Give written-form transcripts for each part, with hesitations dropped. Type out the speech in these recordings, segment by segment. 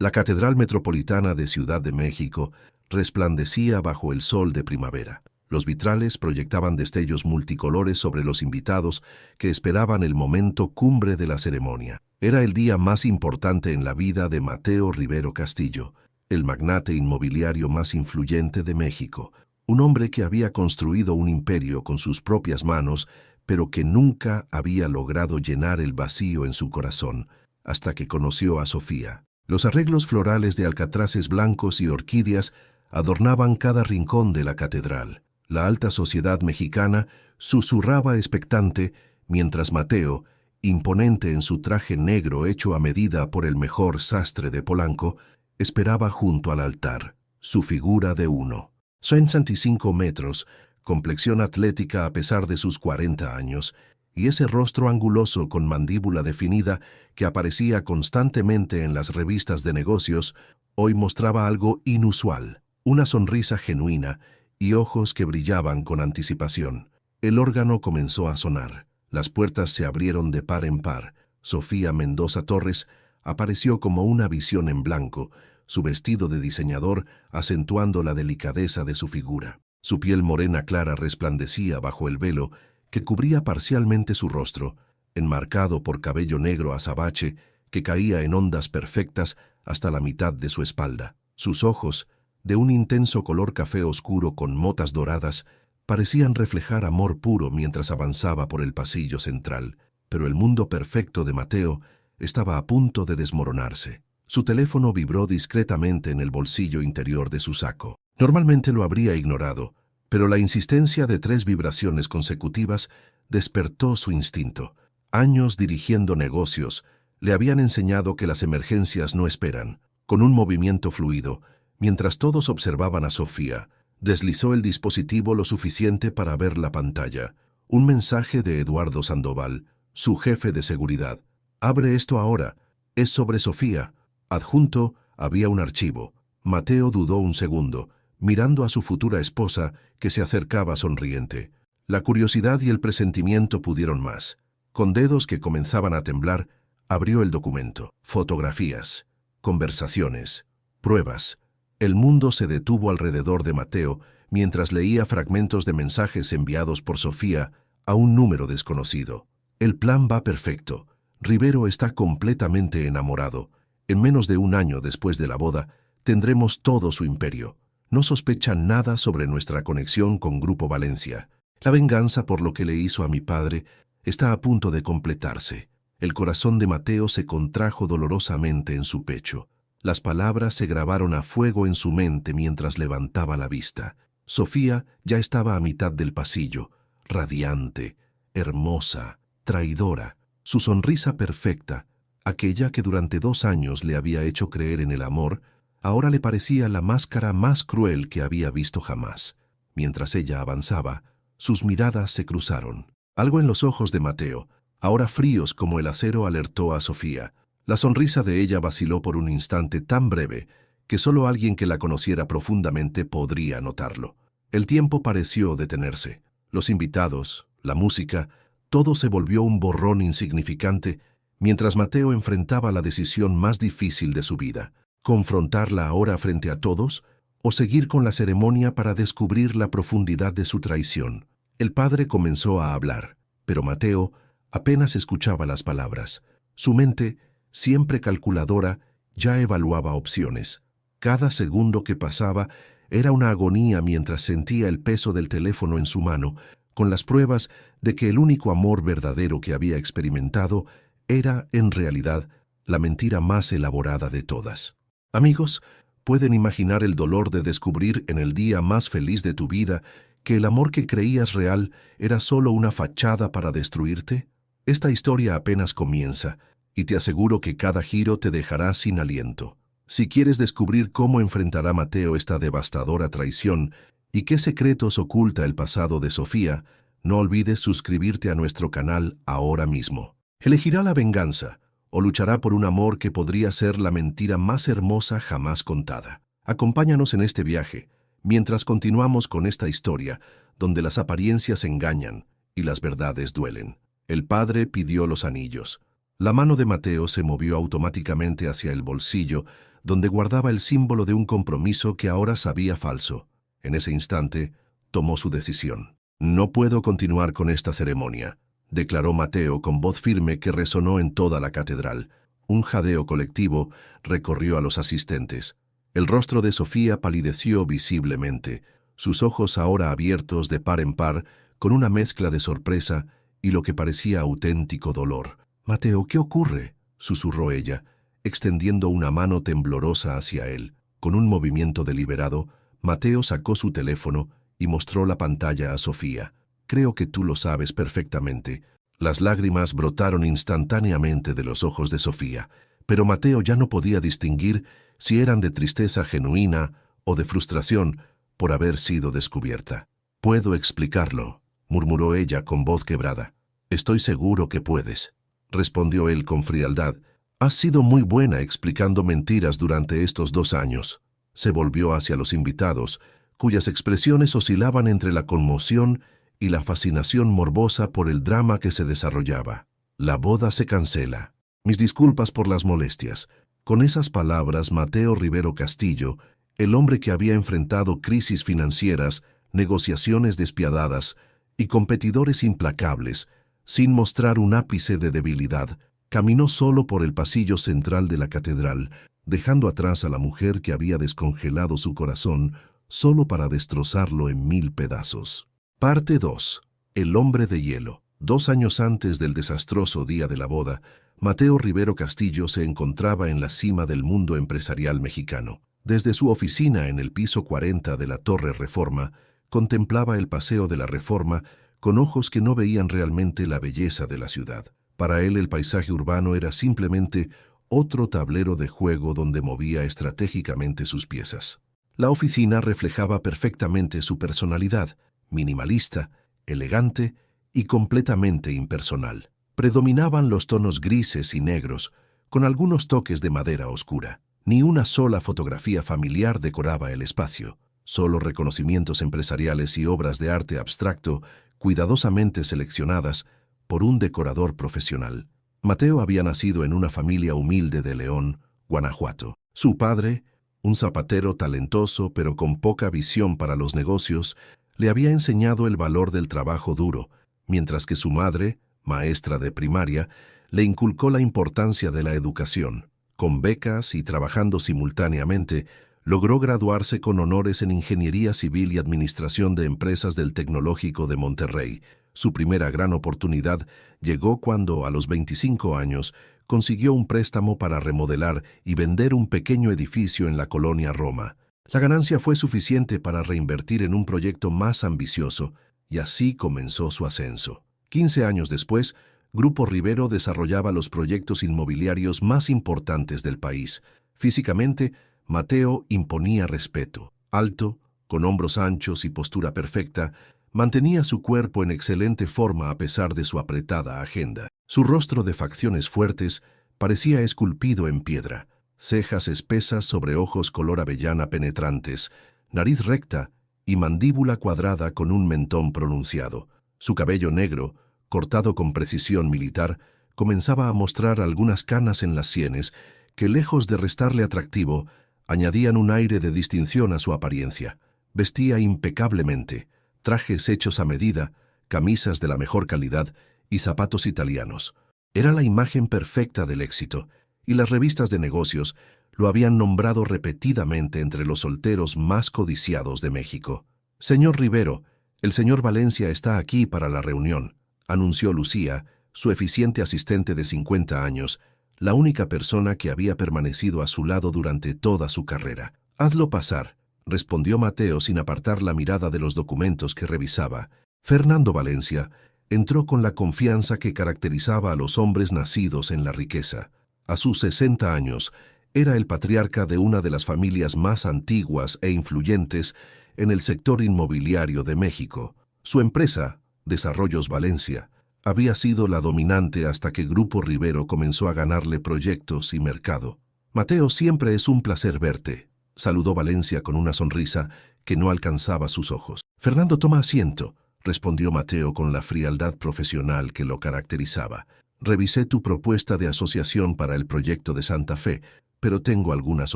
La Catedral Metropolitana de Ciudad de México resplandecía bajo el sol de primavera. Los vitrales proyectaban destellos multicolores sobre los invitados que esperaban el momento cumbre de la ceremonia. Era el día más importante en la vida de Mateo Rivero Castillo, el magnate inmobiliario más influyente de México, un hombre que había construido un imperio con sus propias manos, pero que nunca había logrado llenar el vacío en su corazón, hasta que conoció a Sofía. Los arreglos florales de alcatraces blancos y orquídeas adornaban cada rincón de la catedral. La alta sociedad mexicana susurraba expectante, mientras Mateo, imponente en su traje negro hecho a medida por el mejor sastre de Polanco, esperaba junto al altar, su figura de 1,65 metros, complexión atlética a pesar de sus 40 años, y ese rostro anguloso con mandíbula definida que aparecía constantemente en las revistas de negocios, hoy mostraba algo inusual, una sonrisa genuina y ojos que brillaban con anticipación. El órgano comenzó a sonar. Las puertas se abrieron de par en par. Sofía Mendoza Torres apareció como una visión en blanco, su vestido de diseñador acentuando la delicadeza de su figura. Su piel morena clara resplandecía bajo el velo que cubría parcialmente su rostro, enmarcado por cabello negro azabache que caía en ondas perfectas hasta la mitad de su espalda. Sus ojos, de un intenso color café oscuro con motas doradas, parecían reflejar amor puro mientras avanzaba por el pasillo central, pero el mundo perfecto de Mateo estaba a punto de desmoronarse. Su teléfono vibró discretamente en el bolsillo interior de su saco. Normalmente lo habría ignorado, pero la insistencia de 3 vibraciones consecutivas despertó su instinto. Años dirigiendo negocios le habían enseñado que las emergencias no esperan. Con un movimiento fluido, mientras todos observaban a Sofía, deslizó el dispositivo lo suficiente para ver la pantalla. Un mensaje de Eduardo Sandoval, su jefe de seguridad. «Abre esto ahora. Es sobre Sofía». Adjunto había un archivo. Mateo dudó un segundo, mirando a su futura esposa que se acercaba sonriente. La curiosidad y el presentimiento pudieron más. Con dedos que comenzaban a temblar, abrió el documento. Fotografías, conversaciones, pruebas. El mundo se detuvo alrededor de Mateo mientras leía fragmentos de mensajes enviados por Sofía a un número desconocido. El plan va perfecto. Rivero está completamente enamorado. En menos de un año después de la boda, tendremos todo su imperio. No sospecha nada sobre nuestra conexión con Grupo Valencia. La venganza por lo que le hizo a mi padre está a punto de completarse. El corazón de Mateo se contrajo dolorosamente en su pecho. Las palabras se grabaron a fuego en su mente mientras levantaba la vista. Sofía ya estaba a mitad del pasillo, radiante, hermosa, traidora. Su sonrisa perfecta, aquella que durante 2 años le había hecho creer en el amor, ahora le parecía la máscara más cruel que había visto jamás. Mientras ella avanzaba, sus miradas se cruzaron. Algo en los ojos de Mateo, ahora fríos como el acero, alertó a Sofía. La sonrisa de ella vaciló por un instante tan breve que solo alguien que la conociera profundamente podría notarlo. El tiempo pareció detenerse. Los invitados, la música, todo se volvió un borrón insignificante mientras Mateo enfrentaba la decisión más difícil de su vida: confrontarla ahora frente a todos o seguir con la ceremonia para descubrir la profundidad de su traición. El padre comenzó a hablar, pero Mateo apenas escuchaba las palabras. Su mente, siempre calculadora, ya evaluaba opciones. Cada segundo que pasaba era una agonía mientras sentía el peso del teléfono en su mano, con las pruebas de que el único amor verdadero que había experimentado era, en realidad, la mentira más elaborada de todas. Amigos, ¿pueden imaginar el dolor de descubrir en el día más feliz de tu vida que el amor que creías real era solo una fachada para destruirte? Esta historia apenas comienza, y te aseguro que cada giro te dejará sin aliento. Si quieres descubrir cómo enfrentará Mateo esta devastadora traición y qué secretos oculta el pasado de Sofía, no olvides suscribirte a nuestro canal ahora mismo. ¿Elegirá la venganza o luchará por un amor que podría ser la mentira más hermosa jamás contada? Acompáñanos en este viaje, mientras continuamos con esta historia, donde las apariencias engañan y las verdades duelen. El padre pidió los anillos. La mano de Mateo se movió automáticamente hacia el bolsillo, donde guardaba el símbolo de un compromiso que ahora sabía falso. En ese instante, tomó su decisión. «No puedo continuar con esta ceremonia», declaró Mateo con voz firme que resonó en toda la catedral. Un jadeo colectivo recorrió a los asistentes. El rostro de Sofía palideció visiblemente, sus ojos ahora abiertos de par en par, con una mezcla de sorpresa y lo que parecía auténtico dolor. «Mateo, ¿qué ocurre?», susurró ella, extendiendo una mano temblorosa hacia él. Con un movimiento deliberado, Mateo sacó su teléfono y mostró la pantalla a Sofía. «Creo que tú lo sabes perfectamente». Las lágrimas brotaron instantáneamente de los ojos de Sofía, pero Mateo ya no podía distinguir si eran de tristeza genuina o de frustración por haber sido descubierta. «Puedo explicarlo», murmuró ella con voz quebrada. «Estoy seguro que puedes», respondió él con frialdad. «Has sido muy buena explicando mentiras durante estos 2 años». Se volvió hacia los invitados, cuyas expresiones oscilaban entre la conmoción y la fascinación morbosa por el drama que se desarrollaba. «La boda se cancela. Mis disculpas por las molestias». Con esas palabras, Mateo Rivero Castillo, el hombre que había enfrentado crisis financieras, negociaciones despiadadas y competidores implacables, sin mostrar un ápice de debilidad, caminó solo por el pasillo central de la catedral, dejando atrás a la mujer que había descongelado su corazón solo para destrozarlo en 1000 pedazos. Parte 2. El hombre de hielo. 2 años antes del desastroso día de la boda, Mateo Rivero Castillo se encontraba en la cima del mundo empresarial mexicano. Desde su oficina en el piso 40 de la Torre Reforma, contemplaba el paseo de la Reforma con ojos que no veían realmente la belleza de la ciudad. Para él el paisaje urbano era simplemente otro tablero de juego donde movía estratégicamente sus piezas. La oficina reflejaba perfectamente su personalidad, minimalista, elegante y completamente impersonal. Predominaban los tonos grises y negros, con algunos toques de madera oscura. Ni una sola fotografía familiar decoraba el espacio, solo reconocimientos empresariales y obras de arte abstracto cuidadosamente seleccionadas por un decorador profesional. Mateo había nacido en una familia humilde de León, Guanajuato. Su padre, un zapatero talentoso pero con poca visión para los negocios, le había enseñado el valor del trabajo duro, mientras que su madre, maestra de primaria, le inculcó la importancia de la educación. Con becas y trabajando simultáneamente, logró graduarse con honores en Ingeniería Civil y Administración de Empresas del Tecnológico de Monterrey. Su primera gran oportunidad llegó cuando, a los 25 años, consiguió un préstamo para remodelar y vender un pequeño edificio en la colonia Roma. La ganancia fue suficiente para reinvertir en un proyecto más ambicioso, y así comenzó su ascenso. 15 años después, Grupo Rivero desarrollaba los proyectos inmobiliarios más importantes del país. Físicamente, Mateo imponía respeto. Alto, con hombros anchos y postura perfecta, mantenía su cuerpo en excelente forma a pesar de su apretada agenda. Su rostro de facciones fuertes parecía esculpido en piedra, cejas espesas sobre ojos color avellana penetrantes, nariz recta y mandíbula cuadrada con un mentón pronunciado. Su cabello negro, cortado con precisión militar, comenzaba a mostrar algunas canas en las sienes que, lejos de restarle atractivo, añadían un aire de distinción a su apariencia. Vestía impecablemente, trajes hechos a medida, camisas de la mejor calidad y zapatos italianos. Era la imagen perfecta del éxito, y las revistas de negocios lo habían nombrado repetidamente entre los solteros más codiciados de México. «Señor Rivero, el señor Valencia está aquí para la reunión», anunció Lucía, su eficiente asistente de 50 años, la única persona que había permanecido a su lado durante toda su carrera. «Hazlo pasar», respondió Mateo sin apartar la mirada de los documentos que revisaba. Fernando Valencia entró con la confianza que caracterizaba a los hombres nacidos en la riqueza. A sus 60 años, era el patriarca de una de las familias más antiguas e influyentes en el sector inmobiliario de México. Su empresa, Desarrollos Valencia, había sido la dominante hasta que Grupo Rivero comenzó a ganarle proyectos y mercado. «Mateo, siempre es un placer verte», saludó Valencia con una sonrisa que no alcanzaba sus ojos. «Fernando, toma asiento», respondió Mateo con la frialdad profesional que lo caracterizaba. «Revisé tu propuesta de asociación para el proyecto de Santa Fe, pero tengo algunas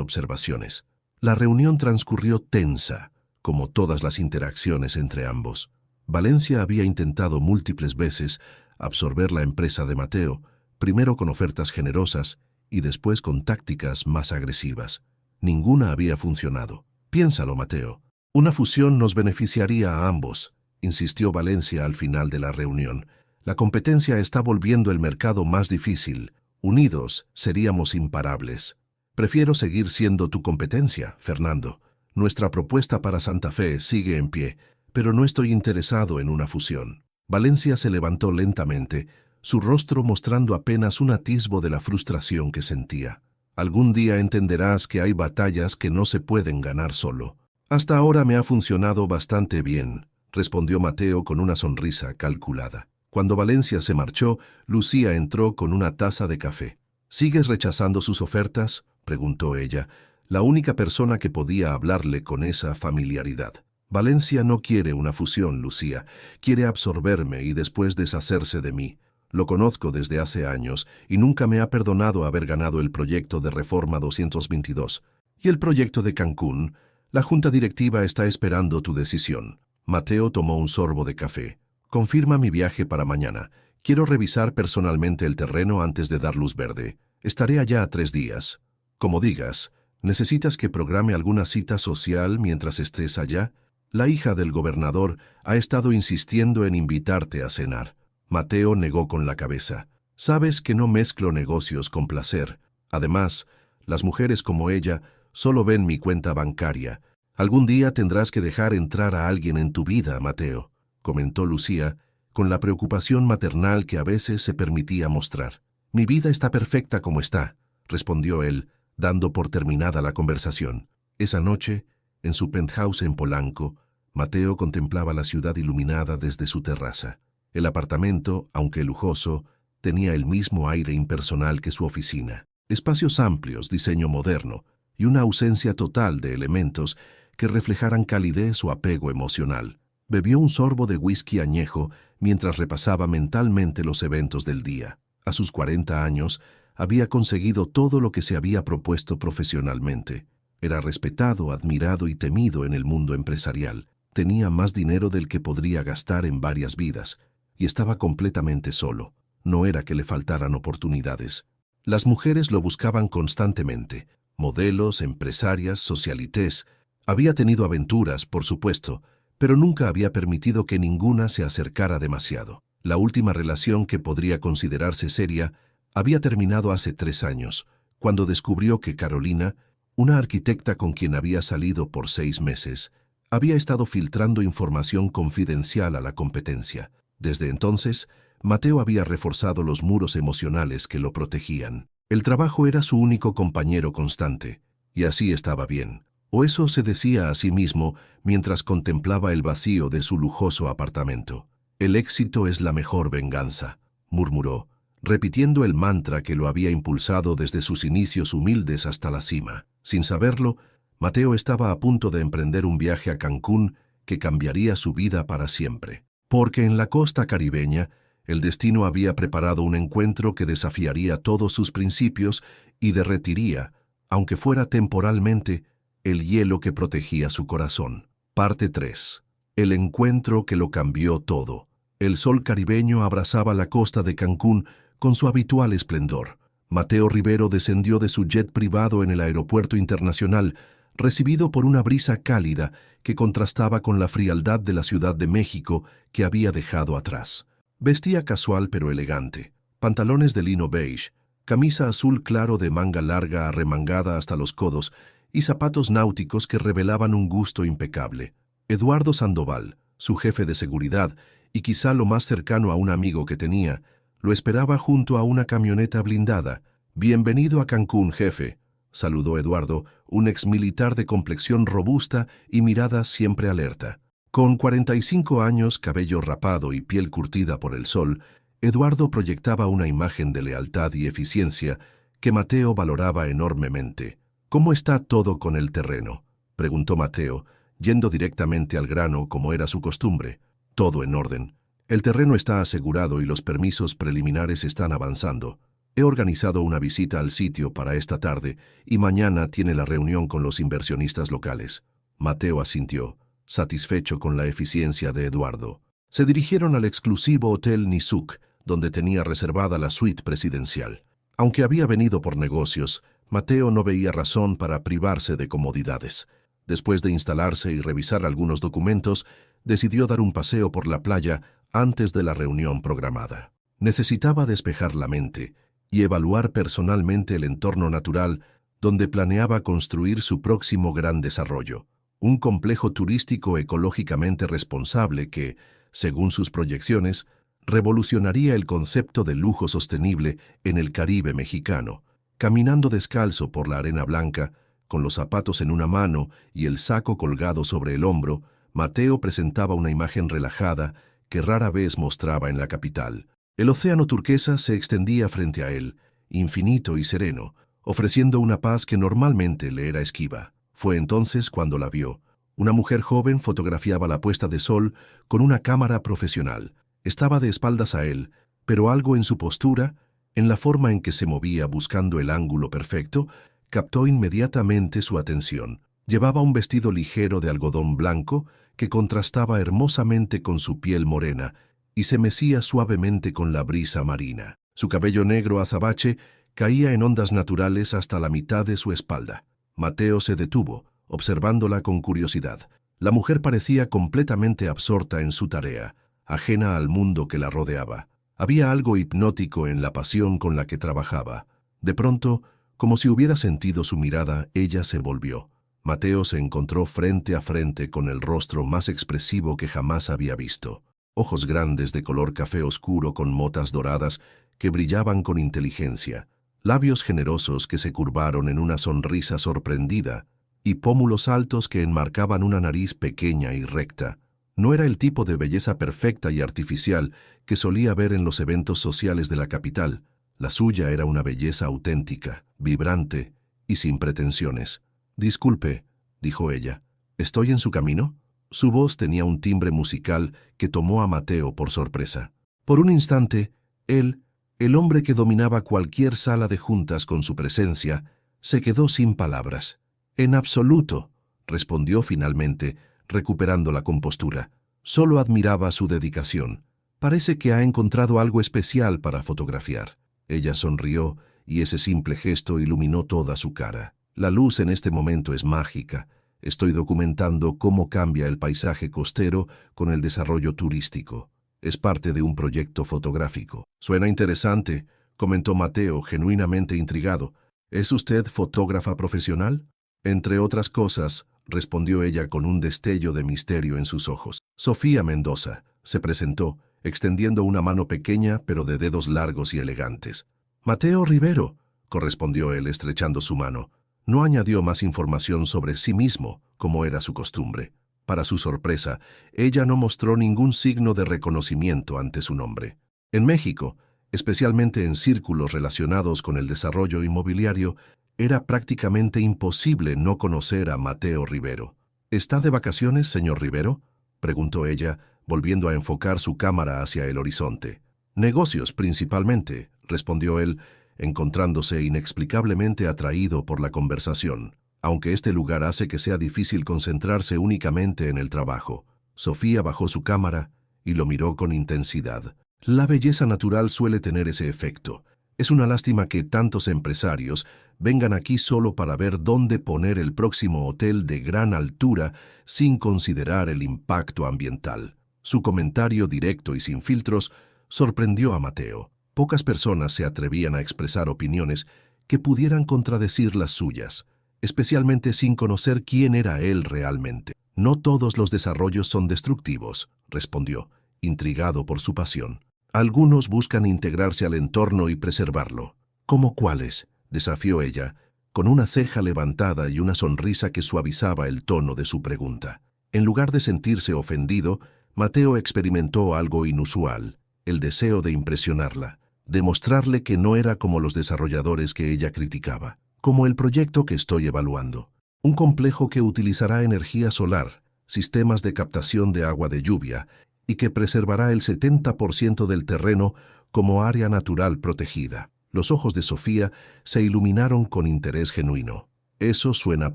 observaciones. La reunión transcurrió tensa, como todas las interacciones entre ambos. Valencia había intentado múltiples veces absorber la empresa de Mateo, primero con ofertas generosas y después con tácticas más agresivas. Ninguna había funcionado. Piénsalo, Mateo. Una fusión nos beneficiaría a ambos, insistió Valencia al final de la reunión. La competencia está volviendo el mercado más difícil. Unidos seríamos imparables. Prefiero seguir siendo tu competencia, Fernando. Nuestra propuesta para Santa Fe sigue en pie, pero no estoy interesado en una fusión. Valencia se levantó lentamente, su rostro mostrando apenas un atisbo de la frustración que sentía. Algún día entenderás que hay batallas que no se pueden ganar solo. Hasta ahora me ha funcionado bastante bien, respondió Mateo con una sonrisa calculada. Cuando Valencia se marchó, Lucía entró con una taza de café. ¿Sigues rechazando sus ofertas?, preguntó ella, la única persona que podía hablarle con esa familiaridad. Valencia no quiere una fusión, Lucía. Quiere absorberme y después deshacerse de mí. Lo conozco desde hace años y nunca me ha perdonado haber ganado el proyecto de Reforma 222. Y el proyecto de Cancún, la junta directiva está esperando tu decisión. Mateo tomó un sorbo de café. Confirma mi viaje para mañana. Quiero revisar personalmente el terreno antes de dar luz verde. Estaré allá 3 días. Como digas, ¿necesitas que programe alguna cita social mientras estés allá? La hija del gobernador ha estado insistiendo en invitarte a cenar. Mateo negó con la cabeza. Sabes que no mezclo negocios con placer. Además, las mujeres como ella solo ven mi cuenta bancaria. Algún día tendrás que dejar entrar a alguien en tu vida, Mateo, comentó Lucía, con la preocupación maternal que a veces se permitía mostrar. Mi vida está perfecta como está, respondió él, dando por terminada la conversación. Esa noche, en su penthouse en Polanco, Mateo contemplaba la ciudad iluminada desde su terraza. El apartamento, aunque lujoso, tenía el mismo aire impersonal que su oficina. Espacios amplios, diseño moderno y una ausencia total de elementos que reflejaran calidez o apego emocional. Bebió un sorbo de whisky añejo mientras repasaba mentalmente los eventos del día. A sus 40 años, había conseguido todo lo que se había propuesto profesionalmente. Era respetado, admirado y temido en el mundo empresarial. Tenía más dinero del que podría gastar en varias vidas, y estaba completamente solo. No era que le faltaran oportunidades. Las mujeres lo buscaban constantemente. Modelos, empresarias, socialités. Había tenido aventuras, por supuesto, pero nunca había permitido que ninguna se acercara demasiado. La última relación que podría considerarse seria había terminado hace 3 años, cuando descubrió que Carolina, una arquitecta con quien había salido por 6 meses, había estado filtrando información confidencial a la competencia. Desde entonces, Mateo había reforzado los muros emocionales que lo protegían. El trabajo era su único compañero constante, y así estaba bien. O eso se decía a sí mismo mientras contemplaba el vacío de su lujoso apartamento. El éxito es la mejor venganza, murmuró, repitiendo el mantra que lo había impulsado desde sus inicios humildes hasta la cima. Sin saberlo, Mateo estaba a punto de emprender un viaje a Cancún que cambiaría su vida para siempre. Porque en la costa caribeña, el destino había preparado un encuentro que desafiaría todos sus principios y derretiría, aunque fuera temporalmente, el hielo que protegía su corazón. Parte 3. El encuentro que lo cambió todo. El sol caribeño abrazaba la costa de Cancún con su habitual esplendor. Mateo Rivero descendió de su jet privado en el aeropuerto internacional, recibido por una brisa cálida que contrastaba con la frialdad de la Ciudad de México que había dejado atrás. Vestía casual pero elegante, pantalones de lino beige, camisa azul claro de manga larga arremangada hasta los codos y zapatos náuticos que revelaban un gusto impecable. Eduardo Sandoval, su jefe de seguridad y quizá lo más cercano a un amigo que tenía, lo esperaba junto a una camioneta blindada. «Bienvenido a Cancún, jefe», saludó Eduardo, un exmilitar de complexión robusta y mirada siempre alerta. Con 45 años, cabello rapado y piel curtida por el sol, Eduardo proyectaba una imagen de lealtad y eficiencia que Mateo valoraba enormemente. «¿Cómo está todo con el terreno?», preguntó Mateo, yendo directamente al grano como era su costumbre. «Todo en orden. El terreno está asegurado y los permisos preliminares están avanzando». He organizado una visita al sitio para esta tarde y mañana tiene la reunión con los inversionistas locales. Mateo asintió, satisfecho con la eficiencia de Eduardo. Se dirigieron al exclusivo Hotel Nizuc, donde tenía reservada la suite presidencial. Aunque había venido por negocios, Mateo no veía razón para privarse de comodidades. Después de instalarse y revisar algunos documentos, decidió dar un paseo por la playa antes de la reunión programada. Necesitaba despejar la mente y evaluar personalmente el entorno natural donde planeaba construir su próximo gran desarrollo, un complejo turístico ecológicamente responsable que, según sus proyecciones, revolucionaría el concepto de lujo sostenible en el Caribe mexicano. Caminando descalzo por la arena blanca, con los zapatos en una mano y el saco colgado sobre el hombro, Mateo presentaba una imagen relajada que rara vez mostraba en la capital. El océano turquesa se extendía frente a él, infinito y sereno, ofreciendo una paz que normalmente le era esquiva. Fue entonces cuando la vio. Una mujer joven fotografiaba la puesta de sol con una cámara profesional. Estaba de espaldas a él, pero algo en su postura, en la forma en que se movía buscando el ángulo perfecto, captó inmediatamente su atención. Llevaba un vestido ligero de algodón blanco que contrastaba hermosamente con su piel morena y se mecía suavemente con la brisa marina. Su cabello negro azabache caía en ondas naturales hasta la mitad de su espalda. Mateo se detuvo, observándola con curiosidad. La mujer parecía completamente absorta en su tarea, ajena al mundo que la rodeaba. Había algo hipnótico en la pasión con la que trabajaba. De pronto, como si hubiera sentido su mirada, ella se volvió. Mateo se encontró frente a frente con el rostro más expresivo que jamás había visto. Ojos grandes de color café oscuro con motas doradas que brillaban con inteligencia, labios generosos que se curvaron en una sonrisa sorprendida y pómulos altos que enmarcaban una nariz pequeña y recta. No era el tipo de belleza perfecta y artificial que solía ver en los eventos sociales de la capital. La suya era una belleza auténtica, vibrante y sin pretensiones. «Disculpe», dijo ella, «¿estoy en su camino?» Su voz tenía un timbre musical que tomó a Mateo por sorpresa. Por un instante, él, el hombre que dominaba cualquier sala de juntas con su presencia, se quedó sin palabras. «En absoluto», respondió finalmente, recuperando la compostura. Solo admiraba su dedicación. «Parece que ha encontrado algo especial para fotografiar». Ella sonrió y ese simple gesto iluminó toda su cara. «La luz en este momento es mágica. Estoy documentando cómo cambia el paisaje costero con el desarrollo turístico. Es parte de un proyecto fotográfico». «Suena interesante», comentó Mateo, genuinamente intrigado. «¿Es usted fotógrafa profesional?» «Entre otras cosas», respondió ella con un destello de misterio en sus ojos. «Sofía Mendoza», se presentó, extendiendo una mano pequeña pero de dedos largos y elegantes. «Mateo Rivero», correspondió él estrechando su mano. No añadió más información sobre sí mismo, como era su costumbre. Para su sorpresa, ella no mostró ningún signo de reconocimiento ante su nombre. En México, especialmente en círculos relacionados con el desarrollo inmobiliario, era prácticamente imposible no conocer a Mateo Rivero. «¿Está de vacaciones, señor Rivero?», preguntó ella, volviendo a enfocar su cámara hacia el horizonte. «Negocios, principalmente», respondió él, encontrándose inexplicablemente atraído por la conversación, aunque este lugar hace que sea difícil concentrarse únicamente en el trabajo. Sofía bajó su cámara y lo miró con intensidad. La belleza natural suele tener ese efecto. Es una lástima que tantos empresarios vengan aquí solo para ver dónde poner el próximo hotel de gran altura sin considerar el impacto ambiental. Su comentario directo y sin filtros sorprendió a Mateo. Pocas personas se atrevían a expresar opiniones que pudieran contradecir las suyas, especialmente sin conocer quién era él realmente. «No todos los desarrollos son destructivos», respondió, intrigado por su pasión. «Algunos buscan integrarse al entorno y preservarlo». «¿Cómo cuáles?», desafió ella, con una ceja levantada y una sonrisa que suavizaba el tono de su pregunta. En lugar de sentirse ofendido, Mateo experimentó algo inusual, el deseo de impresionarla, demostrarle que no era como los desarrolladores que ella criticaba, como el proyecto que estoy evaluando. Un complejo que utilizará energía solar, sistemas de captación de agua de lluvia y que preservará el 70% del terreno como área natural protegida. Los ojos de Sofía se iluminaron con interés genuino. Eso suena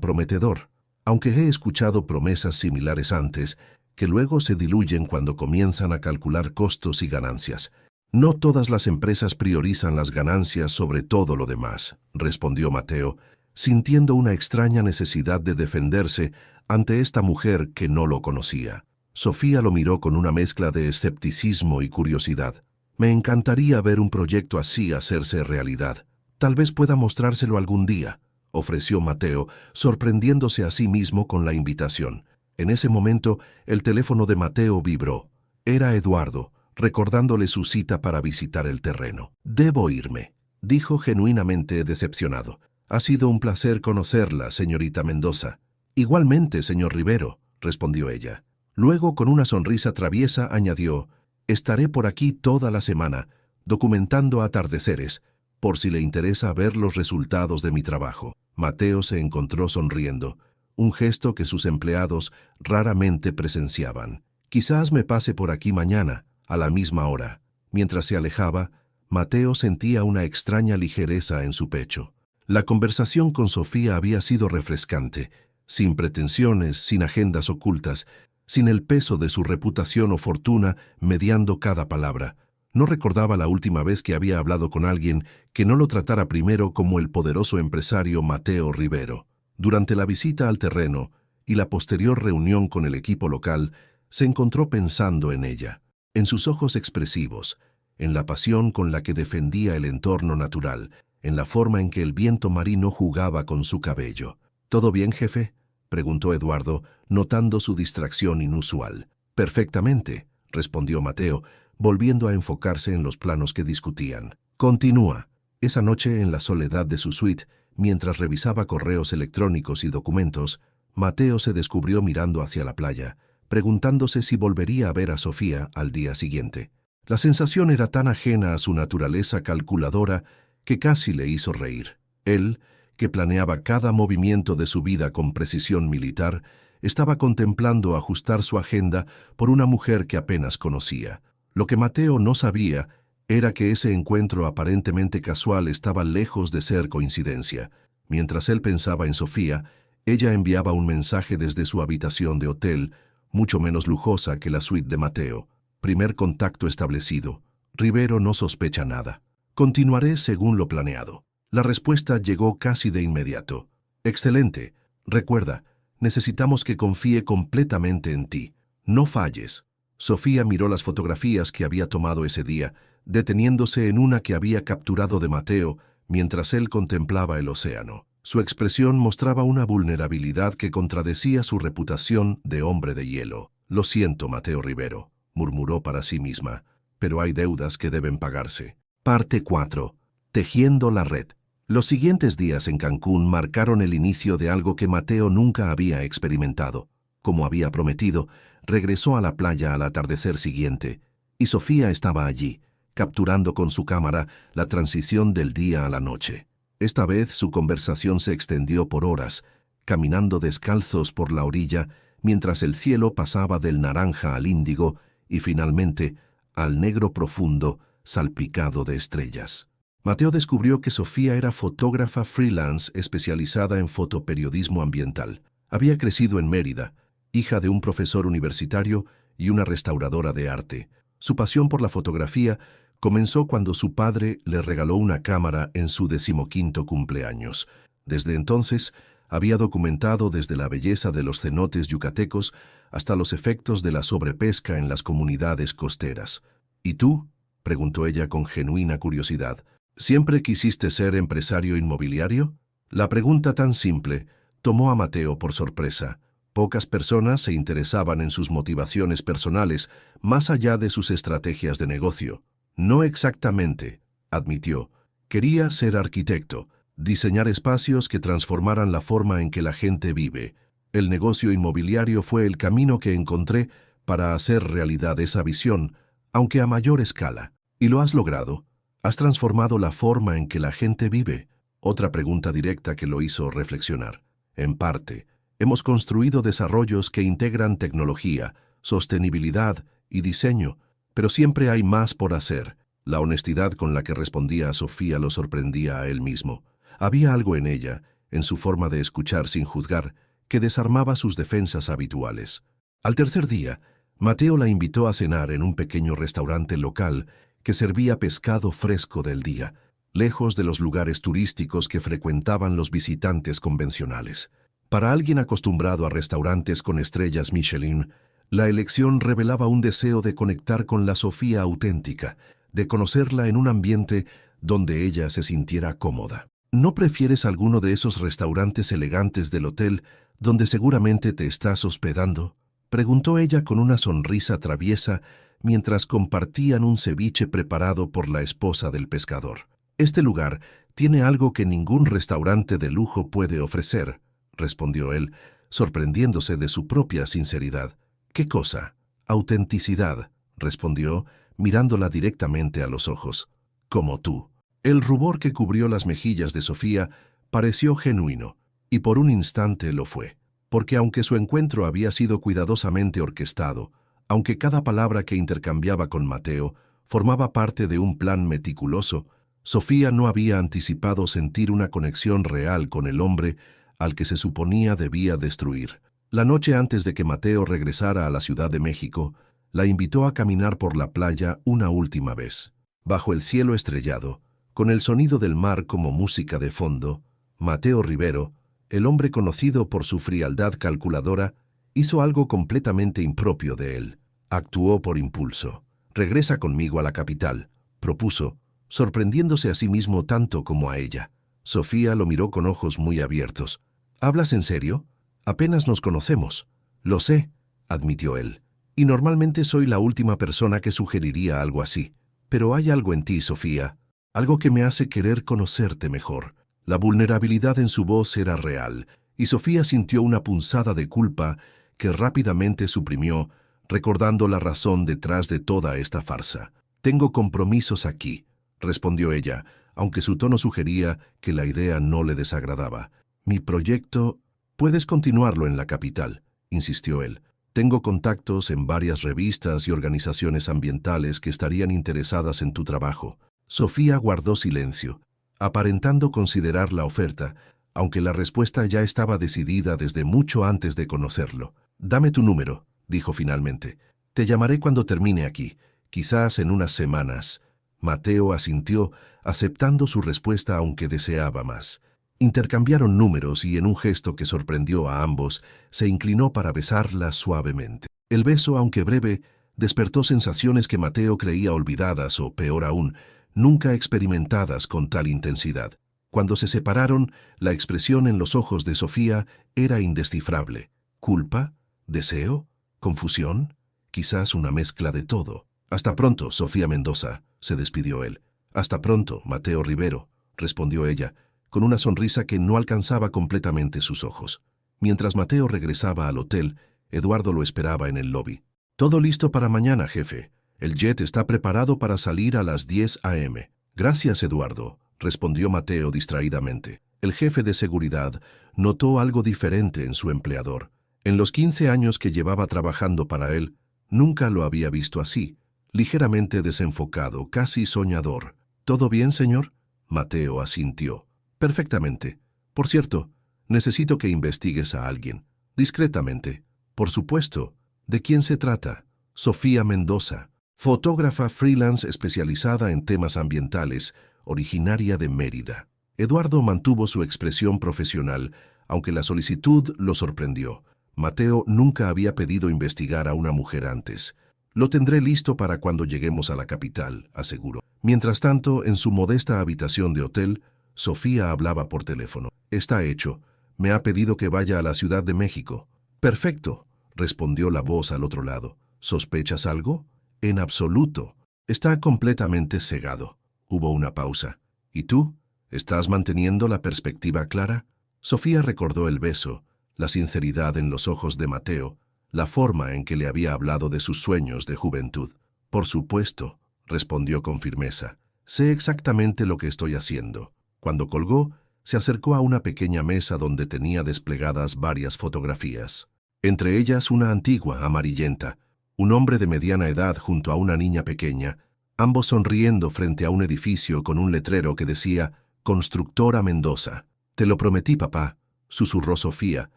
prometedor, aunque he escuchado promesas similares antes, que luego se diluyen cuando comienzan a calcular costos y ganancias. No todas las empresas priorizan las ganancias sobre todo lo demás, respondió Mateo, sintiendo una extraña necesidad de defenderse ante esta mujer que no lo conocía. Sofía lo miró con una mezcla de escepticismo y curiosidad. Me encantaría ver un proyecto así hacerse realidad. Tal vez pueda mostrárselo algún día, ofreció Mateo, sorprendiéndose a sí mismo con la invitación. En ese momento, el teléfono de Mateo vibró. Era Eduardo, recordándole su cita para visitar el terreno. Debo irme, dijo genuinamente decepcionado. Ha sido un placer conocerla, señorita Mendoza. Igualmente, señor Rivero, respondió ella. Luego, con una sonrisa traviesa, añadió, estaré por aquí toda la semana, documentando atardeceres, por si le interesa ver los resultados de mi trabajo. Mateo se encontró sonriendo, un gesto que sus empleados raramente presenciaban. Quizás me pase por aquí mañana, a la misma hora. Mientras se alejaba, Mateo sentía una extraña ligereza en su pecho. La conversación con Sofía había sido refrescante, sin pretensiones, sin agendas ocultas, sin el peso de su reputación o fortuna mediando cada palabra. No recordaba la última vez que había hablado con alguien que no lo tratara primero como el poderoso empresario Mateo Rivero. Durante la visita al terreno y la posterior reunión con el equipo local, se encontró pensando en ella, en sus ojos expresivos, en la pasión con la que defendía el entorno natural, en la forma en que el viento marino jugaba con su cabello. ¿Todo bien, jefe?, preguntó Eduardo, notando su distracción inusual. Perfectamente, respondió Mateo, volviendo a enfocarse en los planos que discutían. Continúa. Esa noche, en la soledad de su suite, mientras revisaba correos electrónicos y documentos, Mateo se descubrió mirando hacia la playa, preguntándose si volvería a ver a Sofía al día siguiente. La sensación era tan ajena a su naturaleza calculadora que casi le hizo reír. Él, que planeaba cada movimiento de su vida con precisión militar, estaba contemplando ajustar su agenda por una mujer que apenas conocía. Lo que Mateo no sabía era que ese encuentro aparentemente casual estaba lejos de ser coincidencia. Mientras él pensaba en Sofía, ella enviaba un mensaje desde su habitación de hotel, mucho menos lujosa que la suite de Mateo. Primer contacto establecido. Rivero no sospecha nada. Continuaré según lo planeado. La respuesta llegó casi de inmediato. Excelente. Recuerda, necesitamos que confíe completamente en ti. No falles. Sofía miró las fotografías que había tomado ese día, deteniéndose en una que había capturado de Mateo mientras él contemplaba el océano. Su expresión mostraba una vulnerabilidad que contradecía su reputación de hombre de hielo. Lo siento, Mateo Rivero, murmuró para sí misma, pero hay deudas que deben pagarse. Parte 4. Tejiendo la red. Los siguientes días en Cancún marcaron el inicio de algo que Mateo nunca había experimentado. Como había prometido, regresó a la playa al atardecer siguiente, y Sofía estaba allí, capturando con su cámara la transición del día a la noche. Esta vez su conversación se extendió por horas, caminando descalzos por la orilla, mientras el cielo pasaba del naranja al índigo y finalmente al negro profundo, salpicado de estrellas. Mateo descubrió que Sofía era fotógrafa freelance especializada en fotoperiodismo ambiental. Había crecido en Mérida, hija de un profesor universitario y una restauradora de arte. Su pasión por la fotografía comenzó cuando su padre le regaló una cámara en su 15º cumpleaños. Desde entonces, había documentado desde la belleza de los cenotes yucatecos hasta los efectos de la sobrepesca en las comunidades costeras. ¿Y tú?, preguntó ella con genuina curiosidad. ¿Siempre quisiste ser empresario inmobiliario? La pregunta tan simple tomó a Mateo por sorpresa. Pocas personas se interesaban en sus motivaciones personales, más allá de sus estrategias de negocio. No exactamente, admitió. Quería ser arquitecto, diseñar espacios que transformaran la forma en que la gente vive. El negocio inmobiliario fue el camino que encontré para hacer realidad esa visión, aunque a mayor escala. ¿Y lo has logrado? ¿Has transformado la forma en que la gente vive? Otra pregunta directa que lo hizo reflexionar. En parte, hemos construido desarrollos que integran tecnología, sostenibilidad y diseño, pero siempre hay más por hacer. La honestidad con la que respondía a Sofía lo sorprendía a él mismo. Había algo en ella, en su forma de escuchar sin juzgar, que desarmaba sus defensas habituales. Al tercer día, Mateo la invitó a cenar en un pequeño restaurante local que servía pescado fresco del día, lejos de los lugares turísticos que frecuentaban los visitantes convencionales. Para alguien acostumbrado a restaurantes con estrellas Michelin, la elección revelaba un deseo de conectar con la Sofía auténtica, de conocerla en un ambiente donde ella se sintiera cómoda. ¿No prefieres alguno de esos restaurantes elegantes del hotel donde seguramente te estás hospedando?, preguntó ella con una sonrisa traviesa mientras compartían un ceviche preparado por la esposa del pescador. Este lugar tiene algo que ningún restaurante de lujo puede ofrecer, respondió él, sorprendiéndose de su propia sinceridad. ¿Qué cosa? Autenticidad, respondió, mirándola directamente a los ojos. Como tú. El rubor que cubrió las mejillas de Sofía pareció genuino, y por un instante lo fue, porque aunque su encuentro había sido cuidadosamente orquestado, aunque cada palabra que intercambiaba con Mateo formaba parte de un plan meticuloso, Sofía no había anticipado sentir una conexión real con el hombre al que se suponía debía destruir. La noche antes de que Mateo regresara a la Ciudad de México, la invitó a caminar por la playa una última vez. Bajo el cielo estrellado, con el sonido del mar como música de fondo, Mateo Rivero, el hombre conocido por su frialdad calculadora, hizo algo completamente impropio de él. Actuó por impulso. «Regresa conmigo a la capital», propuso, sorprendiéndose a sí mismo tanto como a ella. Sofía lo miró con ojos muy abiertos. «¿Hablas en serio? Apenas nos conocemos». «Lo sé», admitió él. «Y normalmente soy la última persona que sugeriría algo así. Pero hay algo en ti, Sofía, algo que me hace querer conocerte mejor». La vulnerabilidad en su voz era real, y Sofía sintió una punzada de culpa que rápidamente suprimió, recordando la razón detrás de toda esta farsa. «Tengo compromisos aquí», respondió ella, aunque su tono sugería que la idea no le desagradaba. «Mi proyecto, puedes continuarlo en la capital», insistió él. «Tengo contactos en varias revistas y organizaciones ambientales que estarían interesadas en tu trabajo». Sofía guardó silencio, aparentando considerar la oferta, aunque la respuesta ya estaba decidida desde mucho antes de conocerlo. «Dame tu número», dijo finalmente. «Te llamaré cuando termine aquí, quizás en unas semanas». Mateo asintió, aceptando su respuesta aunque deseaba más. Intercambiaron números y en un gesto que sorprendió a ambos, se inclinó para besarla suavemente. El beso, aunque breve, despertó sensaciones que Mateo creía olvidadas o, peor aún, nunca experimentadas con tal intensidad. Cuando se separaron, la expresión en los ojos de Sofía era indescifrable. ¿Culpa? ¿Deseo? ¿Confusión? Quizás una mezcla de todo. «Hasta pronto, Sofía Mendoza», se despidió él. «Hasta pronto, Mateo Rivero», respondió ella, con una sonrisa que no alcanzaba completamente sus ojos. Mientras Mateo regresaba al hotel, Eduardo lo esperaba en el lobby. «Todo listo para mañana, jefe. El jet está preparado para salir a las 10 a.m. «Gracias, Eduardo», respondió Mateo distraídamente. El jefe de seguridad notó algo diferente en su empleador. En los 15 años que llevaba trabajando para él, nunca lo había visto así, ligeramente desenfocado, casi soñador. «¿Todo bien, señor?» Mateo asintió. «Perfectamente. Por cierto, necesito que investigues a alguien. Discretamente. Por supuesto. ¿De quién se trata?» «Sofía Mendoza, fotógrafa freelance especializada en temas ambientales, originaria de Mérida». Eduardo mantuvo su expresión profesional, aunque la solicitud lo sorprendió. Mateo nunca había pedido investigar a una mujer antes. «Lo tendré listo para cuando lleguemos a la capital», aseguró. Mientras tanto, en su modesta habitación de hotel, Sofía hablaba por teléfono. «Está hecho. Me ha pedido que vaya a la Ciudad de México». «Perfecto», respondió la voz al otro lado. «¿Sospechas algo?» «En absoluto. Está completamente cegado». Hubo una pausa. «¿Y tú? ¿Estás manteniendo la perspectiva clara?» Sofía recordó el beso, la sinceridad en los ojos de Mateo, la forma en que le había hablado de sus sueños de juventud. «Por supuesto», respondió con firmeza. «Sé exactamente lo que estoy haciendo». Cuando colgó, se acercó a una pequeña mesa donde tenía desplegadas varias fotografías. Entre ellas una antigua, amarillenta, un hombre de mediana edad junto a una niña pequeña, ambos sonriendo frente a un edificio con un letrero que decía Constructora Mendoza. «Te lo prometí, papá», susurró Sofía,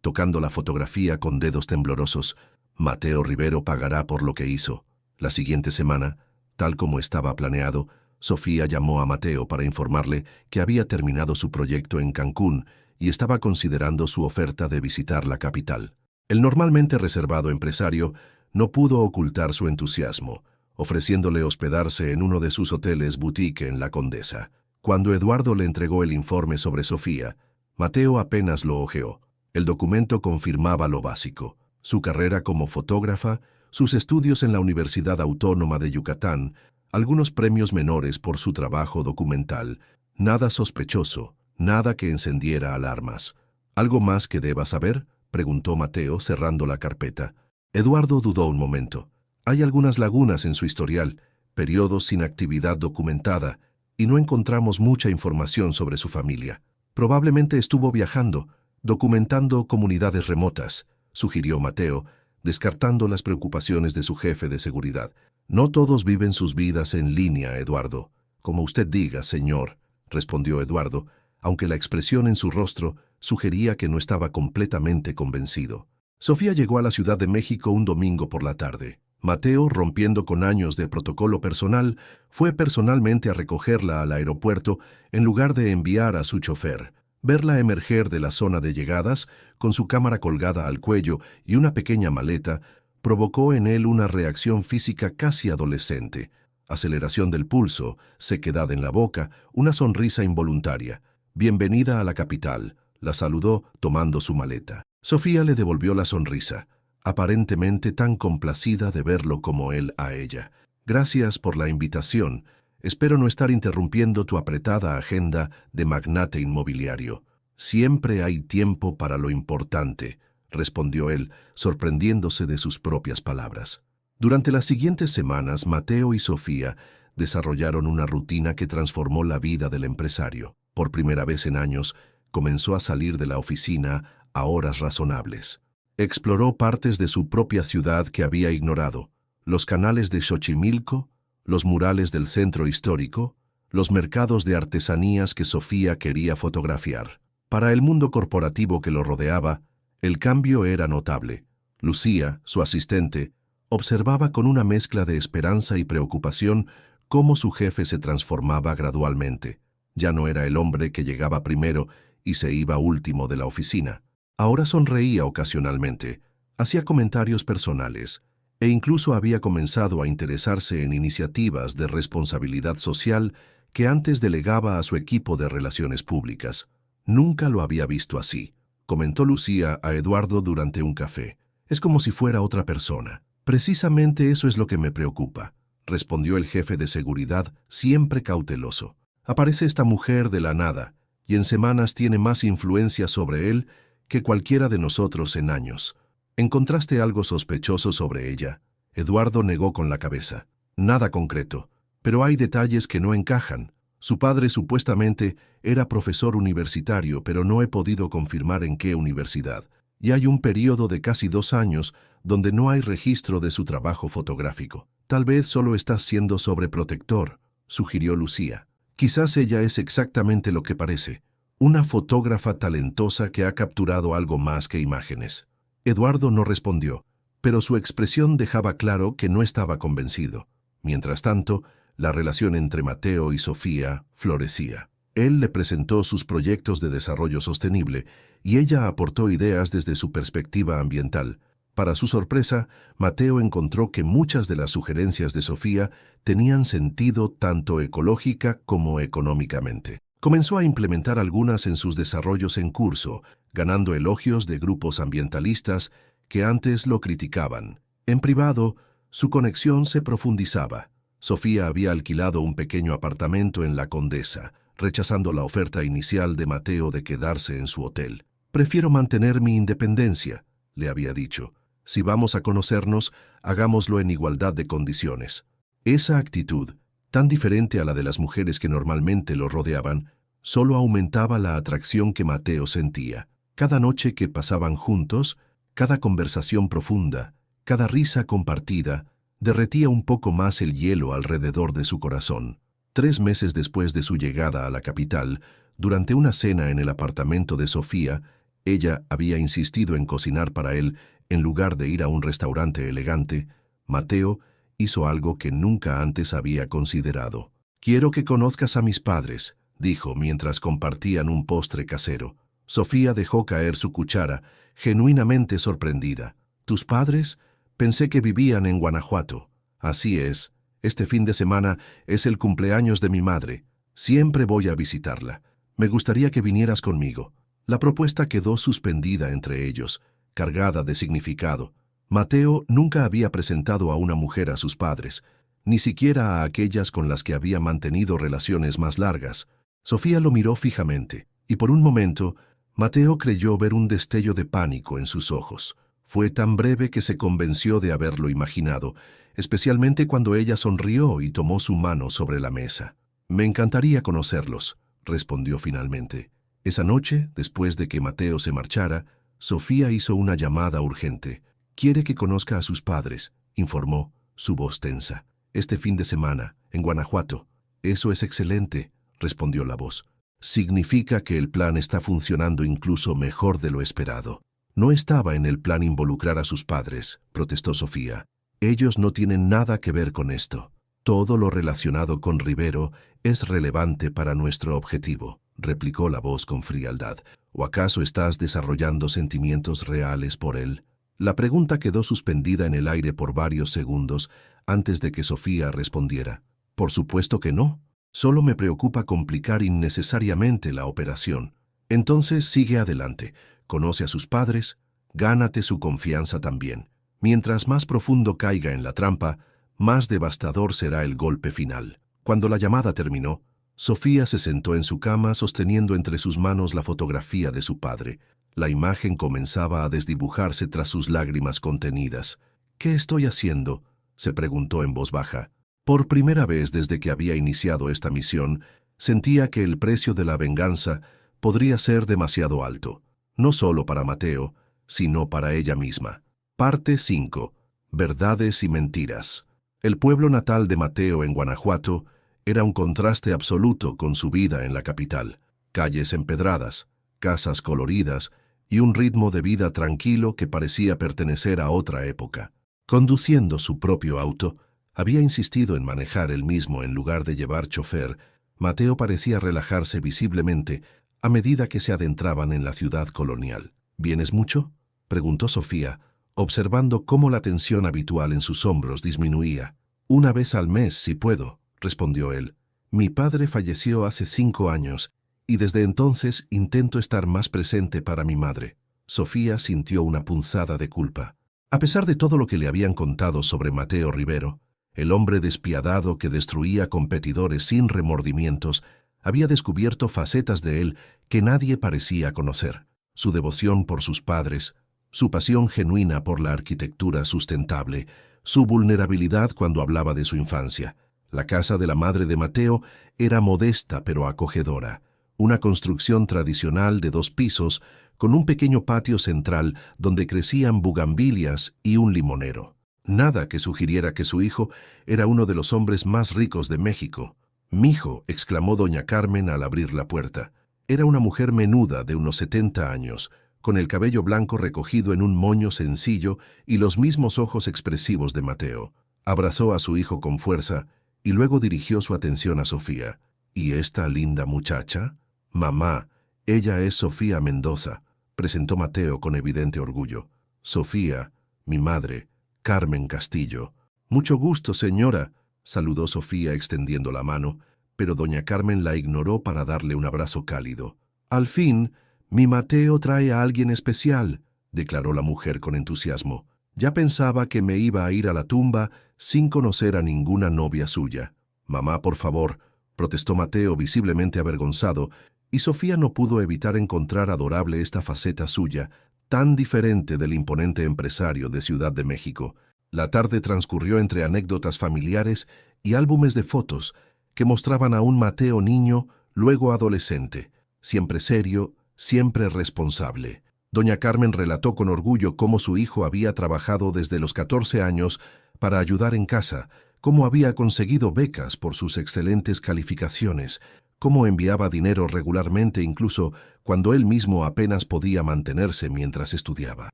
tocando la fotografía con dedos temblorosos. «Mateo Rivero pagará por lo que hizo». La siguiente semana, tal como estaba planeado, Sofía llamó a Mateo para informarle que había terminado su proyecto en Cancún y estaba considerando su oferta de visitar la capital. El normalmente reservado empresario no pudo ocultar su entusiasmo, ofreciéndole hospedarse en uno de sus hoteles boutique en La Condesa. Cuando Eduardo le entregó el informe sobre Sofía, Mateo apenas lo hojeó. El documento confirmaba lo básico: su carrera como fotógrafa, sus estudios en la Universidad Autónoma de Yucatán, algunos premios menores por su trabajo documental. Nada sospechoso, nada que encendiera alarmas. «¿Algo más que deba saber?», preguntó Mateo, cerrando la carpeta. Eduardo dudó un momento. Hay algunas lagunas en su historial, periodos sin actividad documentada, y no encontramos mucha información sobre su familia. Probablemente estuvo viajando, documentando comunidades remotas, sugirió Mateo, descartando las preocupaciones de su jefe de seguridad. «No todos viven sus vidas en línea, Eduardo». «Como usted diga, señor», respondió Eduardo, aunque la expresión en su rostro sugería que no estaba completamente convencido. Sofía llegó a la Ciudad de México un domingo por la tarde. Mateo, rompiendo con años de protocolo personal, fue personalmente a recogerla al aeropuerto en lugar de enviar a su chofer. Verla emerger de la zona de llegadas, con su cámara colgada al cuello y una pequeña maleta, provocó en él una reacción física casi adolescente: aceleración del pulso, sequedad en la boca, una sonrisa involuntaria. «Bienvenida a la capital», la saludó tomando su maleta. Sofía le devolvió la sonrisa, aparentemente tan complacida de verlo como él a ella. «Gracias por la invitación. Espero no estar interrumpiendo tu apretada agenda de magnate inmobiliario». «Siempre hay tiempo para lo importante», respondió él, sorprendiéndose de sus propias palabras. Durante las siguientes semanas, Mateo y Sofía desarrollaron una rutina que transformó la vida del empresario. Por primera vez en años, comenzó a salir de la oficina a horas razonables. Exploró partes de su propia ciudad que había ignorado: los canales de Xochimilco, los murales del centro histórico, los mercados de artesanías que Sofía quería fotografiar. Para el mundo corporativo que lo rodeaba, el cambio era notable. Lucía, su asistente, observaba con una mezcla de esperanza y preocupación cómo su jefe se transformaba gradualmente. Ya no era el hombre que llegaba primero y se iba último de la oficina. Ahora sonreía ocasionalmente, hacía comentarios personales e incluso había comenzado a interesarse en iniciativas de responsabilidad social que antes delegaba a su equipo de relaciones públicas. «Nunca lo había visto así», comentó Lucía a Eduardo durante un café. «Es como si fuera otra persona». «Precisamente eso es lo que me preocupa», respondió el jefe de seguridad, siempre cauteloso. «Aparece esta mujer de la nada, y en semanas tiene más influencia sobre él que cualquiera de nosotros en años. ¿Encontraste algo sospechoso sobre ella?». Eduardo negó con la cabeza. «Nada concreto, pero hay detalles que no encajan. Su padre supuestamente era profesor universitario, pero no he podido confirmar en qué universidad. Y hay un periodo de casi 2 años donde no hay registro de su trabajo fotográfico. Tal vez solo estás siendo sobreprotector», sugirió Lucía. «Quizás ella es exactamente lo que parece, una fotógrafa talentosa que ha capturado algo más que imágenes». Eduardo no respondió, pero su expresión dejaba claro que no estaba convencido. Mientras tanto, la relación entre Mateo y Sofía florecía. Él le presentó sus proyectos de desarrollo sostenible y ella aportó ideas desde su perspectiva ambiental. Para su sorpresa, Mateo encontró que muchas de las sugerencias de Sofía tenían sentido tanto ecológica como económicamente. Comenzó a implementar algunas en sus desarrollos en curso, ganando elogios de grupos ambientalistas que antes lo criticaban. En privado, su conexión se profundizaba. Sofía había alquilado un pequeño apartamento en La Condesa, rechazando la oferta inicial de Mateo de quedarse en su hotel. «Prefiero mantener mi independencia», le había dicho. «Si vamos a conocernos, hagámoslo en igualdad de condiciones». Esa actitud, tan diferente a la de las mujeres que normalmente lo rodeaban, solo aumentaba la atracción que Mateo sentía. Cada noche que pasaban juntos, cada conversación profunda, cada risa compartida, derretía un poco más el hielo alrededor de su corazón. 3 meses después de su llegada a la capital, durante una cena en el apartamento de Sofía, ella había insistido en cocinar para él en lugar de ir a un restaurante elegante. Mateo hizo algo que nunca antes había considerado. «Quiero que conozcas a mis padres», dijo mientras compartían un postre casero. Sofía dejó caer su cuchara, genuinamente sorprendida. «¿Tus padres? Pensé que vivían en Guanajuato». «Así es. Este fin de semana es el cumpleaños de mi madre. Siempre voy a visitarla. Me gustaría que vinieras conmigo». La propuesta quedó suspendida entre ellos, cargada de significado. Mateo nunca había presentado a una mujer a sus padres, ni siquiera a aquellas con las que había mantenido relaciones más largas. Sofía lo miró fijamente, y por un momento, Mateo creyó ver un destello de pánico en sus ojos. Fue tan breve que se convenció de haberlo imaginado, especialmente cuando ella sonrió y tomó su mano sobre la mesa. «Me encantaría conocerlos», respondió finalmente. Esa noche, después de que Mateo se marchara, Sofía hizo una llamada urgente. «Quiere que conozca a sus padres», informó, su voz tensa. «Este fin de semana, en Guanajuato». «Eso es excelente», respondió la voz. «Significa que el plan está funcionando incluso mejor de lo esperado». «No estaba en el plan involucrar a sus padres», protestó Sofía. «Ellos no tienen nada que ver con esto. Todo lo relacionado con Rivero es relevante para nuestro objetivo», replicó la voz con frialdad. «¿O acaso estás desarrollando sentimientos reales por él?» La pregunta quedó suspendida en el aire por varios segundos antes de que Sofía respondiera. «Por supuesto que no. Solo me preocupa complicar innecesariamente la operación». «Entonces sigue adelante. Conoce a sus padres, gánate su confianza también. Mientras más profundo caiga en la trampa, más devastador será el golpe final». Cuando la llamada terminó, Sofía se sentó en su cama sosteniendo entre sus manos la fotografía de su padre. La imagen comenzaba a desdibujarse tras sus lágrimas contenidas. «¿Qué estoy haciendo?», se preguntó en voz baja. Por primera vez desde que había iniciado esta misión, sentía que el precio de la venganza podría ser demasiado alto, no solo para Mateo, sino para ella misma. Parte 5. Verdades y mentiras. El pueblo natal de Mateo en Guanajuato era un contraste absoluto con su vida en la capital. Calles empedradas, casas coloridas y un ritmo de vida tranquilo que parecía pertenecer a otra época. Conduciendo su propio auto, había insistido en manejar él mismo en lugar de llevar chofer. Mateo parecía relajarse visiblemente a medida que se adentraban en la ciudad colonial. «¿Vienes mucho?», preguntó Sofía, observando cómo la tensión habitual en sus hombros disminuía. «Una vez al mes, si puedo», respondió él. «Mi padre falleció hace 5 años y desde entonces intento estar más presente para mi madre». Sofía sintió una punzada de culpa. A pesar de todo lo que le habían contado sobre Mateo Rivero, el hombre despiadado que destruía competidores sin remordimientos, había descubierto facetas de él que nadie parecía conocer. Su devoción por sus padres, su pasión genuina por la arquitectura sustentable, su vulnerabilidad cuando hablaba de su infancia. La casa de la madre de Mateo era modesta pero acogedora, una construcción tradicional de 2 pisos con un pequeño patio central donde crecían bugambilias y un limonero. Nada que sugiriera que su hijo era uno de los hombres más ricos de México. «Mijo», exclamó doña Carmen al abrir la puerta. Era una mujer menuda de unos 70 años, con el cabello blanco recogido en un moño sencillo y los mismos ojos expresivos de Mateo. Abrazó a su hijo con fuerza y luego dirigió su atención a Sofía. «¿Y esta linda muchacha?» «Mamá, ella es Sofía Mendoza», presentó Mateo con evidente orgullo. «Sofía, mi madre, Carmen Castillo». «Mucho gusto, señora», saludó Sofía extendiendo la mano, pero doña Carmen la ignoró para darle un abrazo cálido. «Al fin, mi Mateo trae a alguien especial», declaró la mujer con entusiasmo. «Ya pensaba que me iba a ir a la tumba sin conocer a ninguna novia suya». «Mamá, por favor», protestó Mateo visiblemente avergonzado, y Sofía no pudo evitar encontrar adorable esta faceta suya, tan diferente del imponente empresario de Ciudad de México. La tarde transcurrió entre anécdotas familiares y álbumes de fotos que mostraban a un Mateo niño, luego adolescente, siempre serio, siempre responsable. Doña Carmen relató con orgullo cómo su hijo había trabajado desde los 14 años para ayudar en casa, cómo había conseguido becas por sus excelentes calificaciones, cómo enviaba dinero regularmente incluso cuando él mismo apenas podía mantenerse mientras estudiaba.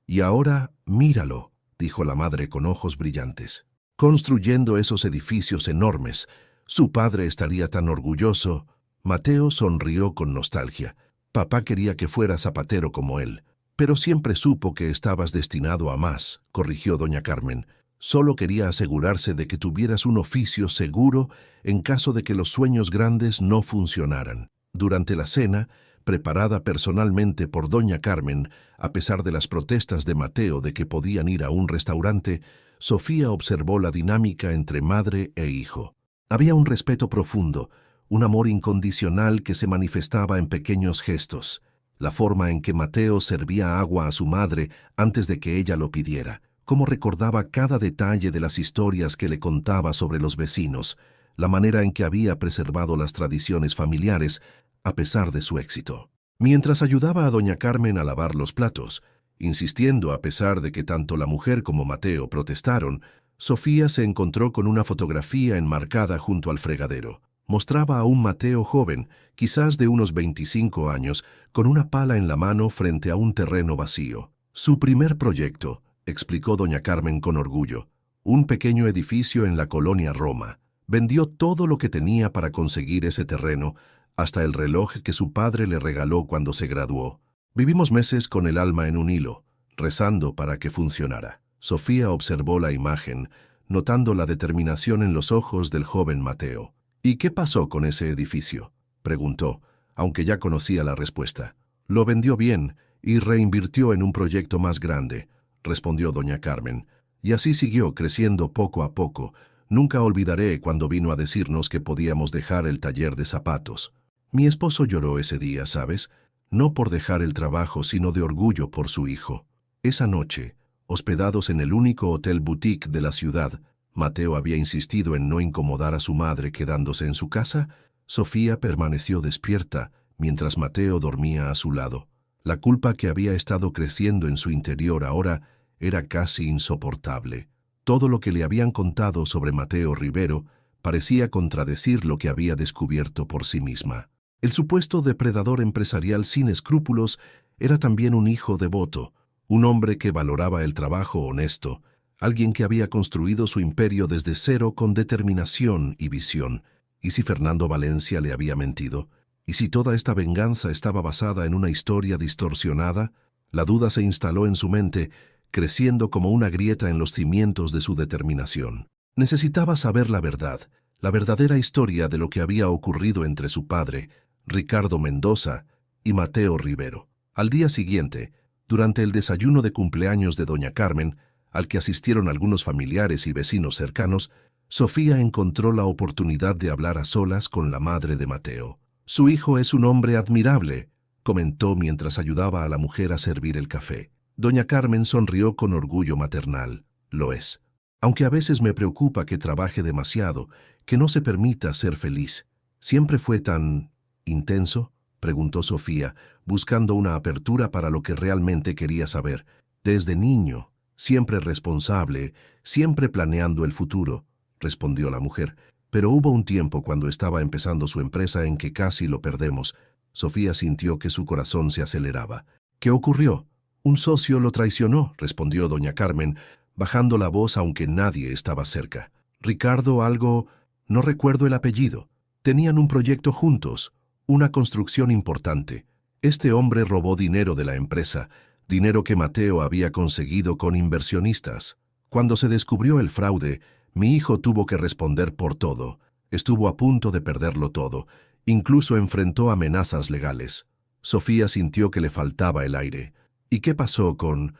Y ahora, míralo, dijo la madre con ojos brillantes, construyendo esos edificios enormes. Su padre estaría tan orgulloso. Mateo sonrió con nostalgia. Papá quería que fuera zapatero como él, pero siempre supo que estabas destinado a más, corrigió doña Carmen. Solo quería asegurarse de que tuvieras un oficio seguro en caso de que los sueños grandes no funcionaran. Durante la cena, preparada personalmente por doña Carmen, a pesar de las protestas de Mateo de que podían ir a un restaurante, Sofía observó la dinámica entre madre e hijo. Había un respeto profundo, un amor incondicional que se manifestaba en pequeños gestos. La forma en que Mateo servía agua a su madre antes de que ella lo pidiera, cómo recordaba cada detalle de las historias que le contaba sobre los vecinos, la manera en que había preservado las tradiciones familiares a pesar de su éxito. Mientras ayudaba a doña Carmen a lavar los platos, insistiendo a pesar de que tanto la mujer como Mateo protestaron, Sofía se encontró con una fotografía enmarcada junto al fregadero. Mostraba a un Mateo joven, quizás de unos 25 años, con una pala en la mano frente a un terreno vacío. Su primer proyecto, explicó doña Carmen con orgullo, un pequeño edificio en la colonia Roma. Vendió todo lo que tenía para conseguir ese terreno, hasta el reloj que su padre le regaló cuando se graduó. Vivimos meses con el alma en un hilo, rezando para que funcionara. Sofía observó la imagen, notando la determinación en los ojos del joven Mateo. ¿Y qué pasó con ese edificio?, preguntó, aunque ya conocía la respuesta. Lo vendió bien y reinvirtió en un proyecto más grande, respondió doña Carmen, y así siguió creciendo poco a poco. Nunca olvidaré cuando vino a decirnos que podíamos dejar el taller de zapatos. Mi esposo lloró ese día, ¿sabes? No por dejar el trabajo, sino de orgullo por su hijo. Esa noche, hospedados en el único hotel boutique de la ciudad, Mateo había insistido en no incomodar a su madre quedándose en su casa. Sofía permaneció despierta mientras Mateo dormía a su lado. La culpa que había estado creciendo en su interior ahora era casi insoportable. Todo lo que le habían contado sobre Mateo Rivero parecía contradecir lo que había descubierto por sí misma. El supuesto depredador empresarial sin escrúpulos era también un hijo devoto, un hombre que valoraba el trabajo honesto, alguien que había construido su imperio desde cero con determinación y visión. ¿Y si Fernando Valencia le había mentido? ¿Y si toda esta venganza estaba basada en una historia distorsionada? La duda se instaló en su mente, creciendo como una grieta en los cimientos de su determinación. Necesitaba saber la verdad, la verdadera historia de lo que había ocurrido entre su padre, Ricardo Mendoza, y Mateo Rivero. Al día siguiente, durante el desayuno de cumpleaños de doña Carmen, al que asistieron algunos familiares y vecinos cercanos, Sofía encontró la oportunidad de hablar a solas con la madre de Mateo. Su hijo es un hombre admirable, comentó mientras ayudaba a la mujer a servir el café. Doña Carmen sonrió con orgullo maternal. Lo es. Aunque a veces me preocupa que trabaje demasiado, que no se permita ser feliz. ¿Siempre fue tan intenso?, preguntó Sofía, buscando una apertura para lo que realmente quería saber. Desde niño, siempre responsable, siempre planeando el futuro, respondió la mujer. Pero hubo un tiempo cuando estaba empezando su empresa en que casi lo perdemos. Sofía sintió que su corazón se aceleraba. ¿Qué ocurrió? Un socio lo traicionó, respondió doña Carmen, bajando la voz aunque nadie estaba cerca. Ricardo algo, no recuerdo el apellido. Tenían un proyecto juntos, una construcción importante. Este hombre robó dinero de la empresa, dinero que Mateo había conseguido con inversionistas. Cuando se descubrió el fraude, mi hijo tuvo que responder por todo. Estuvo a punto de perderlo todo. Incluso enfrentó amenazas legales. Sofía sintió que le faltaba el aire. ¿Y qué pasó con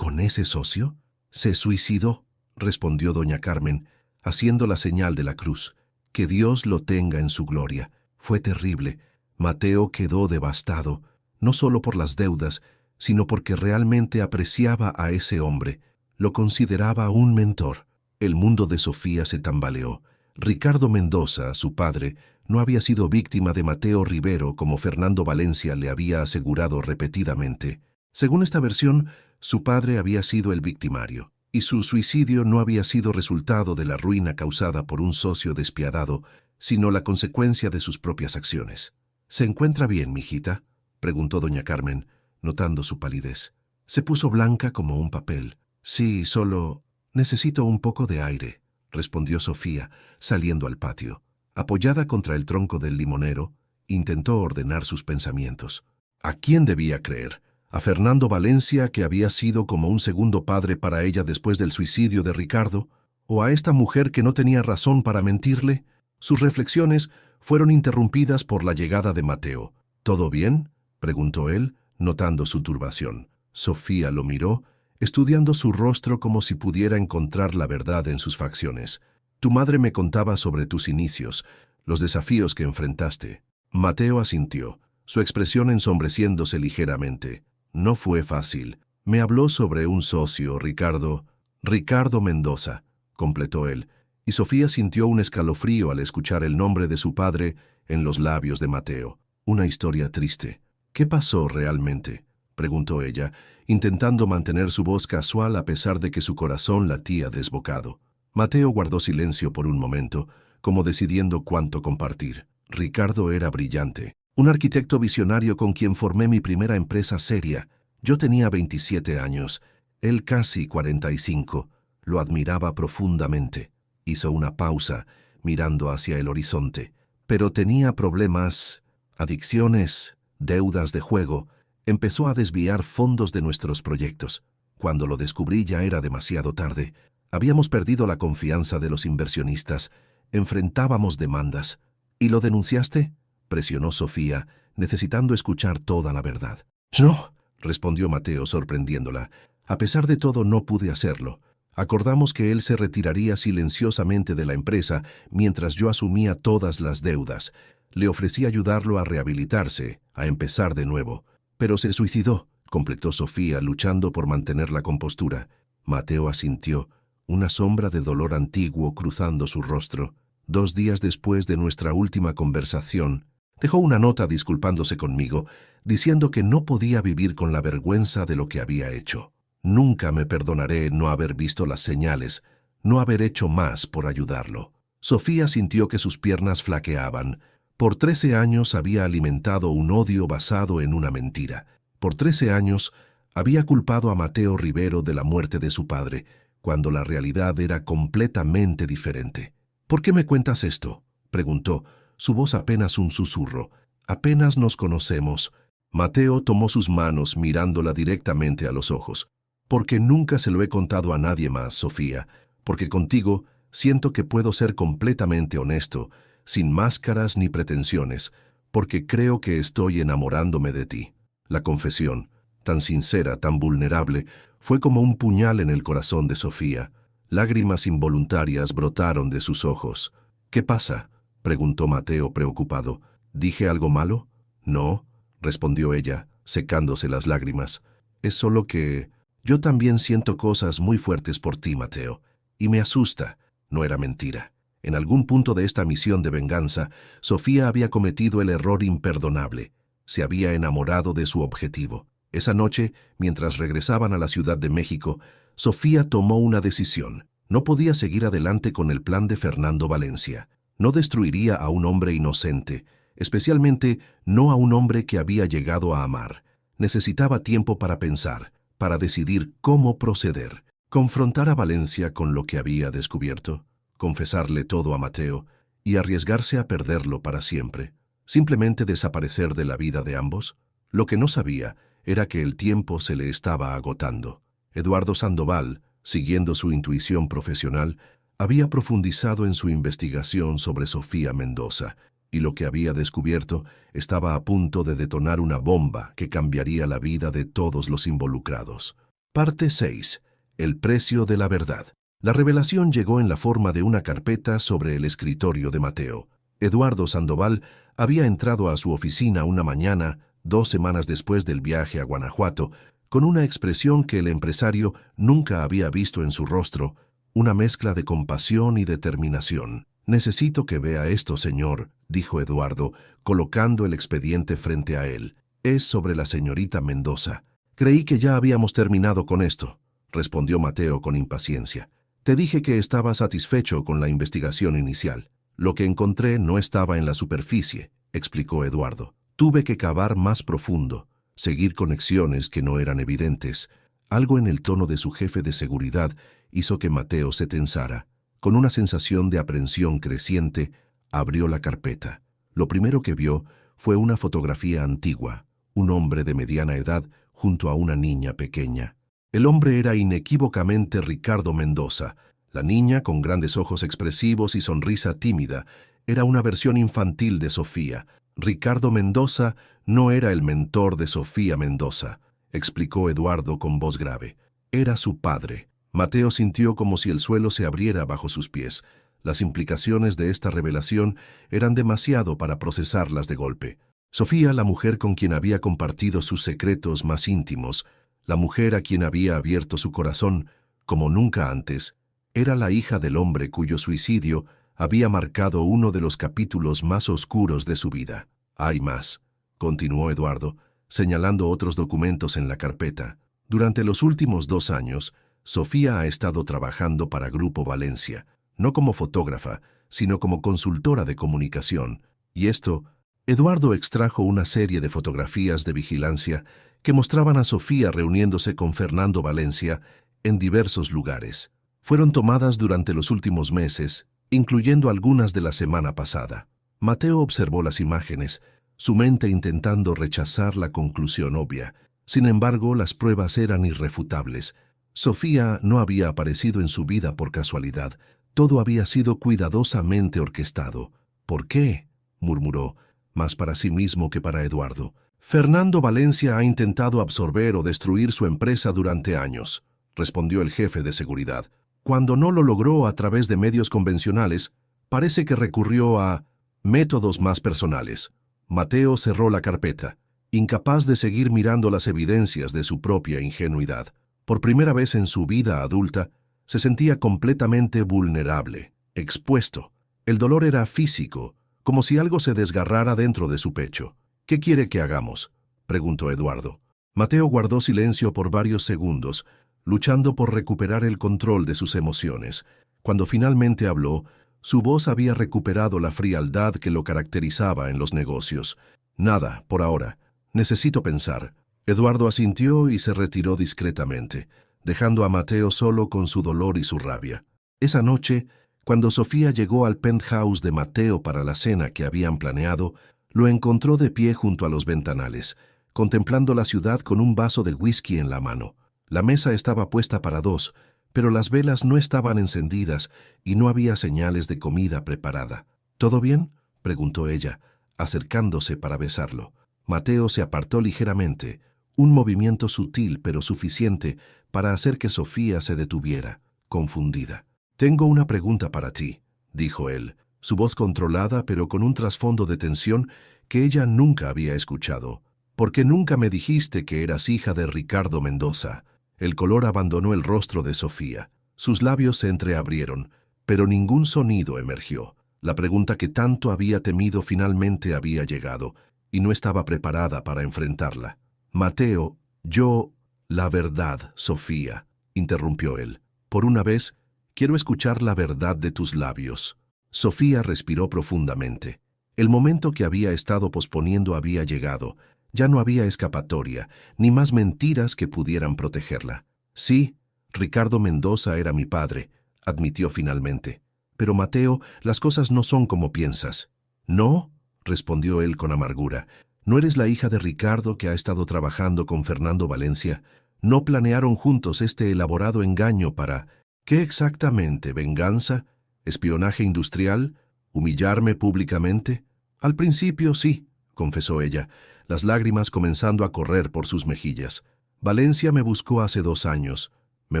ese socio? ¿Se suicidó?, respondió doña Carmen, haciendo la señal de la cruz. Que Dios lo tenga en su gloria. Fue terrible. Mateo quedó devastado, no solo por las deudas, sino porque realmente apreciaba a ese hombre. Lo consideraba un mentor. El mundo de Sofía se tambaleó. Ricardo Mendoza, su padre, no había sido víctima de Mateo Rivero como Fernando Valencia le había asegurado repetidamente. Según esta versión, su padre había sido el victimario. y su suicidio no había sido resultado de la ruina causada por un socio despiadado, sino la consecuencia de sus propias acciones. —¿Se encuentra bien, mijita? —preguntó doña Carmen, notando su palidez. Se puso blanca como un papel. —Sí, solo necesito un poco de aire —respondió Sofía, saliendo al patio. Apoyada contra el tronco del limonero, intentó ordenar sus pensamientos. ¿A quién debía creer? ¿A Fernando Valencia, que había sido como un segundo padre para ella después del suicidio de Ricardo? ¿O a esta mujer que no tenía razón para mentirle? Sus reflexiones fueron interrumpidas por la llegada de Mateo. —¿Todo bien? —preguntó él, notando su turbación. Sofía lo miró, estudiando su rostro como si pudiera encontrar la verdad en sus facciones. —Tu madre me contaba sobre tus inicios, los desafíos que enfrentaste. Mateo asintió, su expresión ensombreciéndose ligeramente. —No fue fácil. Me habló sobre un socio, Ricardo Mendoza —completó él, y Sofía sintió un escalofrío al escuchar el nombre de su padre en los labios de Mateo. Una historia triste. —¿Qué pasó realmente? —preguntó ella, intentando mantener su voz casual a pesar de que su corazón latía desbocado. Mateo guardó silencio por un momento, como decidiendo cuánto compartir. Ricardo era brillante, un arquitecto visionario con quien formé mi primera empresa seria. Yo tenía 27 años, él casi 45. Lo admiraba profundamente. Hizo una pausa, mirando hacia el horizonte. Pero tenía problemas, adicciones, deudas de juego. Empezó a desviar fondos de nuestros proyectos. Cuando lo descubrí ya era demasiado tarde. Habíamos perdido la confianza de los inversionistas. Enfrentábamos demandas. —¿Y lo denunciaste? —presionó Sofía, necesitando escuchar toda la verdad. —No —respondió Mateo, sorprendiéndola—. A pesar de todo no pude hacerlo. Acordamos que él se retiraría silenciosamente de la empresa mientras yo asumía todas las deudas. Le ofrecí ayudarlo a rehabilitarse, a empezar de nuevo. —Pero se suicidó —completó Sofía, luchando por mantener la compostura. Mateo asintió, una sombra de dolor antiguo cruzando su rostro. 2 días después de nuestra última conversación, dejó una nota disculpándose conmigo, diciendo que no podía vivir con la vergüenza de lo que había hecho. Nunca me perdonaré no haber visto las señales, no haber hecho más por ayudarlo. Sofía sintió que sus piernas flaqueaban. Por 13 años había alimentado un odio basado en una mentira. Por 13 años había culpado a Mateo Rivero de la muerte de su padre, cuando la realidad era completamente diferente. —¿Por qué me cuentas esto? —preguntó, su voz apenas un susurro. —Apenas nos conocemos. Mateo tomó sus manos mirándola directamente a los ojos. —Porque nunca se lo he contado a nadie más, Sofía. Porque contigo siento que puedo ser completamente honesto, sin máscaras ni pretensiones, porque creo que estoy enamorándome de ti. La confesión, tan sincera, tan vulnerable, fue como un puñal en el corazón de Sofía. Lágrimas involuntarias brotaron de sus ojos. —¿Qué pasa? —preguntó Mateo preocupado. —¿Dije algo malo? —No —respondió ella, secándose las lágrimas—. Es solo que yo también siento cosas muy fuertes por ti, Mateo. Y me asusta. No era mentira. En algún punto de esta misión de venganza, Sofía había cometido el error imperdonable. Se había enamorado de su objetivo. Esa noche, mientras regresaban a la Ciudad de México, Sofía tomó una decisión. No podía seguir adelante con el plan de Fernando Valencia. No destruiría a un hombre inocente, especialmente no a un hombre que había llegado a amar. Necesitaba tiempo para pensar, para decidir cómo proceder. Confrontar a Valencia con lo que había descubierto, confesarle todo a Mateo y arriesgarse a perderlo para siempre. Simplemente desaparecer de la vida de ambos. Lo que no sabía era que el tiempo se le estaba agotando. Eduardo Sandoval, siguiendo su intuición profesional, había profundizado en su investigación sobre Sofía Mendoza, y lo que había descubierto estaba a punto de detonar una bomba que cambiaría la vida de todos los involucrados. Parte 6. El precio de la verdad. La revelación llegó en la forma de una carpeta sobre el escritorio de Mateo. Eduardo Sandoval había entrado a su oficina una mañana, 2 semanas después del viaje a Guanajuato, con una expresión que el empresario nunca había visto en su rostro, una mezcla de compasión y determinación. «Necesito que vea esto, señor», dijo Eduardo, colocando el expediente frente a él. «Es sobre la señorita Mendoza. Creí que ya habíamos terminado con esto». respondió Mateo con impaciencia. Te dije que estaba satisfecho con la investigación inicial. Lo que encontré no estaba en la superficie, explicó Eduardo. Tuve que cavar más profundo, seguir conexiones que no eran evidentes. Algo en el tono de su jefe de seguridad hizo que Mateo se tensara. Con una sensación de aprensión creciente, abrió la carpeta. Lo primero que vio fue una fotografía antigua, un hombre de mediana edad junto a una niña pequeña. El hombre era inequívocamente Ricardo Mendoza. La niña, con grandes ojos expresivos y sonrisa tímida, era una versión infantil de Sofía. Ricardo Mendoza no era el mentor de Sofía Mendoza, explicó Eduardo con voz grave. Era su padre. Mateo sintió como si el suelo se abriera bajo sus pies. Las implicaciones de esta revelación eran demasiado para procesarlas de golpe. Sofía, la mujer con quien había compartido sus secretos más íntimos, la mujer a quien había abierto su corazón, como nunca antes, era la hija del hombre cuyo suicidio había marcado uno de los capítulos más oscuros de su vida. Hay más, continuó Eduardo, señalando otros documentos en la carpeta. Durante los últimos 2 años, Sofía ha estado trabajando para Grupo Valencia, no como fotógrafa, sino como consultora de comunicación, y esto, Eduardo extrajo una serie de fotografías de vigilancia que mostraban a Sofía reuniéndose con Fernando Valencia en diversos lugares. Fueron tomadas durante los últimos meses, incluyendo algunas de la semana pasada. Mateo observó las imágenes, su mente intentando rechazar la conclusión obvia. Sin embargo, las pruebas eran irrefutables. Sofía no había aparecido en su vida por casualidad. Todo había sido cuidadosamente orquestado. ¿Por qué?, murmuró, más para sí mismo que para Eduardo. Fernando Valencia ha intentado absorber o destruir su empresa durante años, respondió el jefe de seguridad. Cuando no lo logró a través de medios convencionales, parece que recurrió a métodos más personales. Mateo cerró la carpeta, incapaz de seguir mirando las evidencias de su propia ingenuidad. Por primera vez en su vida adulta, se sentía completamente vulnerable, expuesto. El dolor era físico, como si algo se desgarrara dentro de su pecho. ¿Qué quiere que hagamos?, preguntó Eduardo. Mateo guardó silencio por varios segundos, luchando por recuperar el control de sus emociones. Cuando finalmente habló, su voz había recuperado la frialdad que lo caracterizaba en los negocios. Nada, por ahora. Necesito pensar. Eduardo asintió y se retiró discretamente, dejando a Mateo solo con su dolor y su rabia. Esa noche, cuando Sofía llegó al penthouse de Mateo para la cena que habían planeado, lo encontró de pie junto a los ventanales, contemplando la ciudad con un vaso de whisky en la mano. La mesa estaba puesta para 2, pero las velas no estaban encendidas y no había señales de comida preparada. ¿Todo bien?, preguntó ella, acercándose para besarlo. Mateo se apartó ligeramente, un movimiento sutil pero suficiente para hacer que Sofía se detuviera, confundida. «Tengo una pregunta para ti», dijo él, su voz controlada pero con un trasfondo de tensión que ella nunca había escuchado. «¿Por qué nunca me dijiste que eras hija de Ricardo Mendoza?» El color abandonó el rostro de Sofía. Sus labios se entreabrieron, pero ningún sonido emergió. La pregunta que tanto había temido finalmente había llegado, y no estaba preparada para enfrentarla. «Mateo, yo...» «La verdad, Sofía», interrumpió él. «Por una vez, quiero escuchar la verdad de tus labios». Sofía respiró profundamente. El momento que había estado posponiendo había llegado. Ya no había escapatoria, ni más mentiras que pudieran protegerla. «Sí, Ricardo Mendoza era mi padre», admitió finalmente. «Pero Mateo, las cosas no son como piensas». «¿No?», respondió él con amargura. «¿No eres la hija de Ricardo que ha estado trabajando con Fernando Valencia? ¿No planearon juntos este elaborado engaño para...» «¿Qué exactamente? ¿Venganza? ¿Espionaje industrial? ¿Humillarme públicamente?» «Al principio sí», confesó ella, las lágrimas comenzando a correr por sus mejillas. «Valencia me buscó hace 2 años, me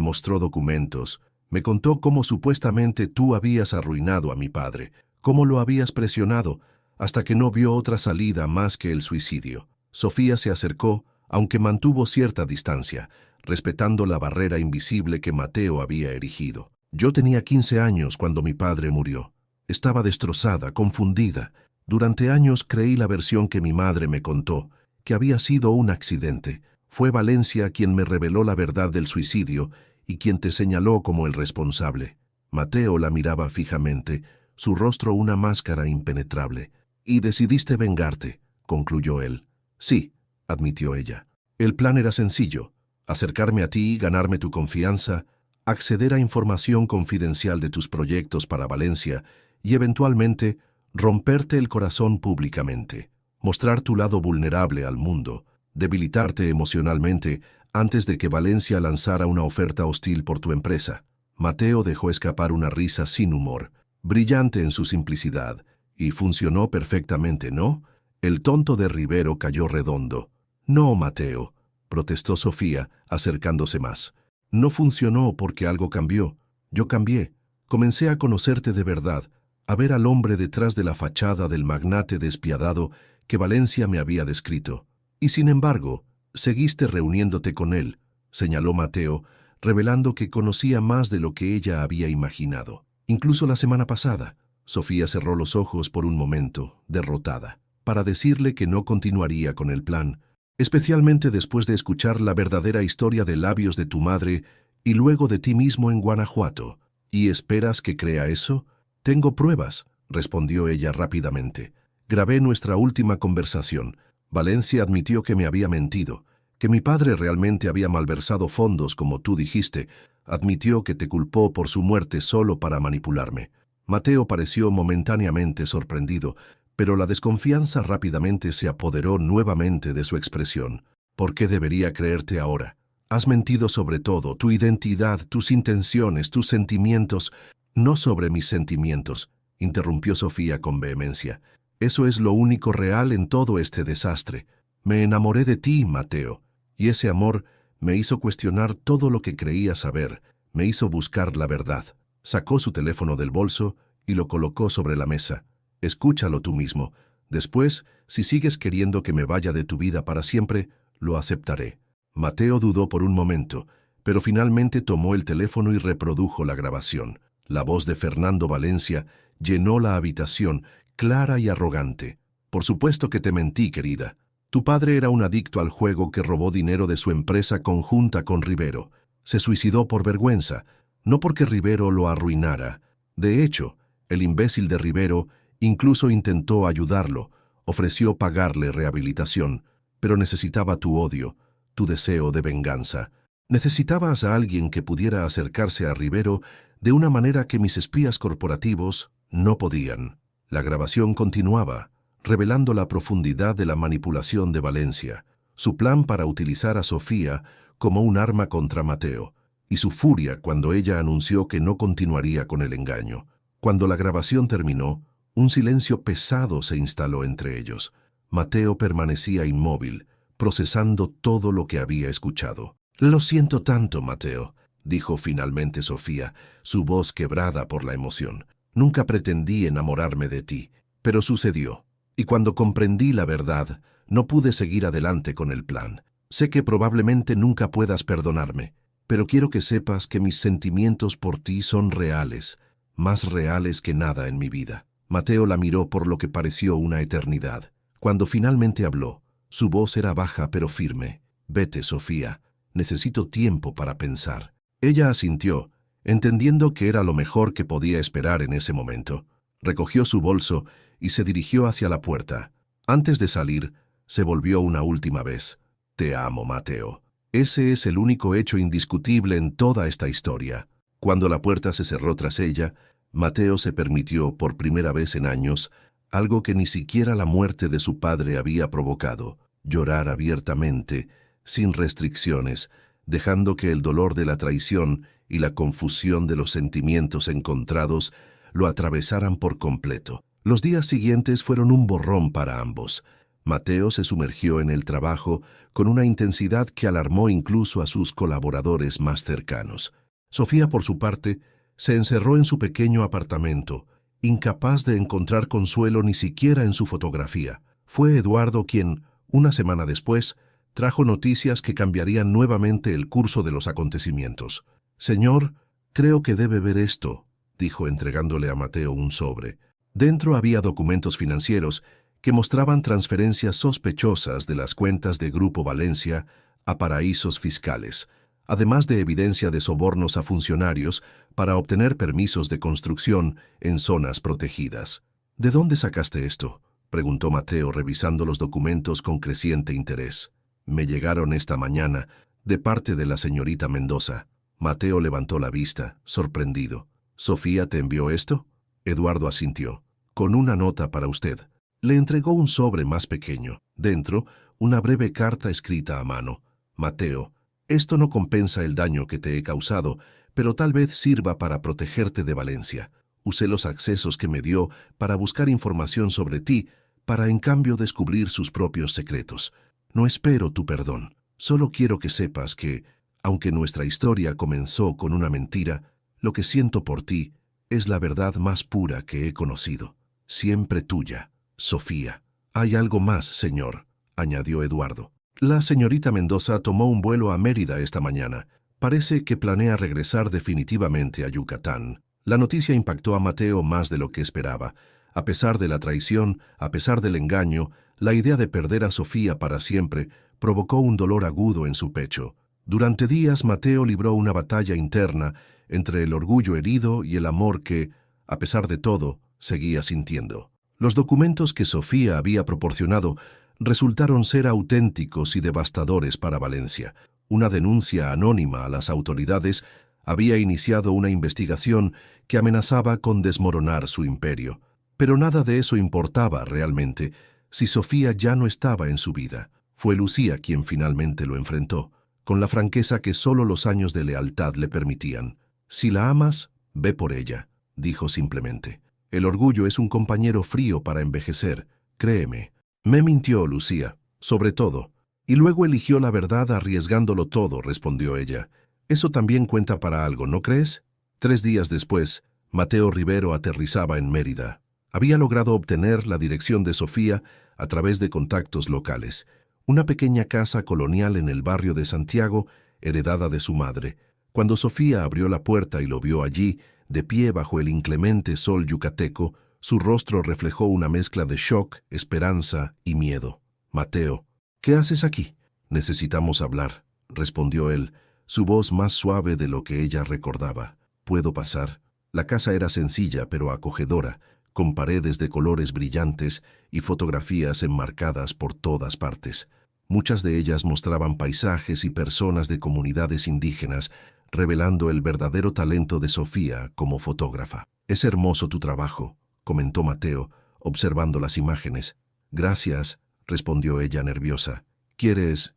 mostró documentos, me contó cómo supuestamente tú habías arruinado a mi padre, cómo lo habías presionado, hasta que no vio otra salida más que el suicidio». Sofía se acercó, aunque mantuvo cierta distancia, respetando la barrera invisible que Mateo había erigido. «Yo tenía 15 años cuando mi padre murió. Estaba destrozada, confundida. Durante años creí la versión que mi madre me contó, que había sido un accidente. Fue Valencia quien me reveló la verdad del suicidio y quien te señaló como el responsable. Mateo la miraba fijamente, su rostro una máscara impenetrable. Y decidiste vengarte, concluyó él. Sí, admitió ella. El plan era sencillo: acercarme a ti, ganarme tu confianza, acceder a información confidencial de tus proyectos para Valencia y eventualmente romperte el corazón públicamente, mostrar tu lado vulnerable al mundo, debilitarte emocionalmente antes de que Valencia lanzara una oferta hostil por tu empresa. Mateo dejó escapar una risa sin humor, brillante en su simplicidad, y funcionó perfectamente, ¿no? El tonto de Rivero cayó redondo. No, Mateo, protestó Sofía, acercándose más. No funcionó porque algo cambió. Yo cambié. Comencé a conocerte de verdad, a ver al hombre detrás de la fachada del magnate despiadado que Valencia me había descrito. Y sin embargo, seguiste reuniéndote con él, señaló Mateo, revelando que conocía más de lo que ella había imaginado. Incluso la semana pasada. Sofía cerró los ojos por un momento, derrotada, para decirle que no continuaría con el plan, especialmente después de escuchar la verdadera historia de labios de tu madre y luego de ti mismo en Guanajuato. ¿Y esperas que crea eso? Tengo pruebas, respondió ella rápidamente. Grabé nuestra última conversación. Valencia admitió que me había mentido, que mi padre realmente había malversado fondos como tú dijiste. Admitió que te culpó por su muerte solo para manipularme. Mateo pareció momentáneamente sorprendido, pero la desconfianza rápidamente se apoderó nuevamente de su expresión. ¿Por qué debería creerte ahora? Has mentido sobre todo, tu identidad, tus intenciones, tus sentimientos. No sobre mis sentimientos, interrumpió Sofía con vehemencia. Eso es lo único real en todo este desastre. Me enamoré de ti, Mateo, y ese amor me hizo cuestionar todo lo que creía saber, me hizo buscar la verdad. Sacó su teléfono del bolso y lo colocó sobre la mesa. Escúchalo tú mismo. Después, si sigues queriendo que me vaya de tu vida para siempre, lo aceptaré. Mateo dudó por un momento, pero finalmente tomó el teléfono y reprodujo la grabación. La voz de Fernando Valencia llenó la habitación, clara y arrogante. Por supuesto que te mentí, querida. Tu padre era un adicto al juego que robó dinero de su empresa conjunta con Rivero. Se suicidó por vergüenza, no porque Rivero lo arruinara. De hecho, el imbécil de Rivero incluso intentó ayudarlo, ofreció pagarle rehabilitación, pero necesitaba tu odio, tu deseo de venganza. Necesitabas a alguien que pudiera acercarse a Rivero de una manera que mis espías corporativos no podían. La grabación continuaba, revelando la profundidad de la manipulación de Valencia, su plan para utilizar a Sofía como un arma contra Mateo, y su furia cuando ella anunció que no continuaría con el engaño. Cuando la grabación terminó, un silencio pesado se instaló entre ellos. Mateo permanecía inmóvil, procesando todo lo que había escuchado. «Lo siento tanto, Mateo», dijo finalmente Sofía, su voz quebrada por la emoción. «Nunca pretendí enamorarme de ti, pero sucedió. Y cuando comprendí la verdad, no pude seguir adelante con el plan. Sé que probablemente nunca puedas perdonarme, pero quiero que sepas que mis sentimientos por ti son reales, más reales que nada en mi vida». Mateo la miró por lo que pareció una eternidad. Cuando finalmente habló, su voz era baja pero firme. «Vete, Sofía. Necesito tiempo para pensar». Ella asintió, entendiendo que era lo mejor que podía esperar en ese momento. Recogió su bolso y se dirigió hacia la puerta. Antes de salir, se volvió una última vez. «Te amo, Mateo». Ese es el único hecho indiscutible en toda esta historia. Cuando la puerta se cerró tras ella, Mateo se permitió, por primera vez en años, algo que ni siquiera la muerte de su padre había provocado: llorar abiertamente, sin restricciones, dejando que el dolor de la traición y la confusión de los sentimientos encontrados lo atravesaran por completo. Los días siguientes fueron un borrón para ambos. Mateo se sumergió en el trabajo con una intensidad que alarmó incluso a sus colaboradores más cercanos. Sofía, por su parte, se encerró en su pequeño apartamento, incapaz de encontrar consuelo ni siquiera en su fotografía. Fue Eduardo quien, una semana después, trajo noticias que cambiarían nuevamente el curso de los acontecimientos. «Señor, creo que debe ver esto», dijo entregándole a Mateo un sobre. Dentro había documentos financieros que mostraban transferencias sospechosas de las cuentas de Grupo Valencia a paraísos fiscales, además de evidencia de sobornos a funcionarios para obtener permisos de construcción en zonas protegidas. ¿De dónde sacaste esto?, preguntó Mateo revisando los documentos con creciente interés. Me llegaron esta mañana, de parte de la señorita Mendoza. Mateo levantó la vista, sorprendido. ¿Sofía te envió esto? Eduardo asintió. Con una nota para usted. Le entregó un sobre más pequeño. Dentro, una breve carta escrita a mano. Mateo, esto no compensa el daño que te he causado, pero tal vez sirva para protegerte de Valencia. Usé los accesos que me dio para buscar información sobre ti, para en cambio descubrir sus propios secretos. No espero tu perdón. Solo quiero que sepas que, aunque nuestra historia comenzó con una mentira, lo que siento por ti es la verdad más pura que he conocido. Siempre tuya, Sofía. Hay algo más, señor, añadió Eduardo. La señorita Mendoza tomó un vuelo a Mérida esta mañana. Parece que planea regresar definitivamente a Yucatán. La noticia impactó a Mateo más de lo que esperaba. A pesar de la traición, a pesar del engaño, la idea de perder a Sofía para siempre provocó un dolor agudo en su pecho. Durante días Mateo libró una batalla interna entre el orgullo herido y el amor que, a pesar de todo, seguía sintiendo. Los documentos que Sofía había proporcionado resultaron ser auténticos y devastadores para Valencia. Una denuncia anónima a las autoridades había iniciado una investigación que amenazaba con desmoronar su imperio. Pero nada de eso importaba realmente si Sofía ya no estaba en su vida. Fue Lucía quien finalmente lo enfrentó, con la franqueza que solo los años de lealtad le permitían. Si la amas, ve por ella, dijo simplemente. El orgullo es un compañero frío para envejecer, créeme. Me mintió Lucía, sobre todo, y luego eligió la verdad arriesgándolo todo, respondió ella. Eso también cuenta para algo, ¿no crees? 3 días después, Mateo Rivero aterrizaba en Mérida. Había logrado obtener la dirección de Sofía a través de contactos locales. Una pequeña casa colonial en el barrio de Santiago, heredada de su madre. Cuando Sofía abrió la puerta y lo vio allí, de pie bajo el inclemente sol yucateco, su rostro reflejó una mezcla de shock, esperanza y miedo. «Mateo, ¿qué haces aquí?» «Necesitamos hablar», respondió él, su voz más suave de lo que ella recordaba. «¿Puedo pasar?» La casa era sencilla pero acogedora, con paredes de colores brillantes y fotografías enmarcadas por todas partes. Muchas de ellas mostraban paisajes y personas de comunidades indígenas, revelando el verdadero talento de Sofía como fotógrafa. «Es hermoso tu trabajo», comentó Mateo, observando las imágenes. «Gracias», respondió ella nerviosa. ¿Quieres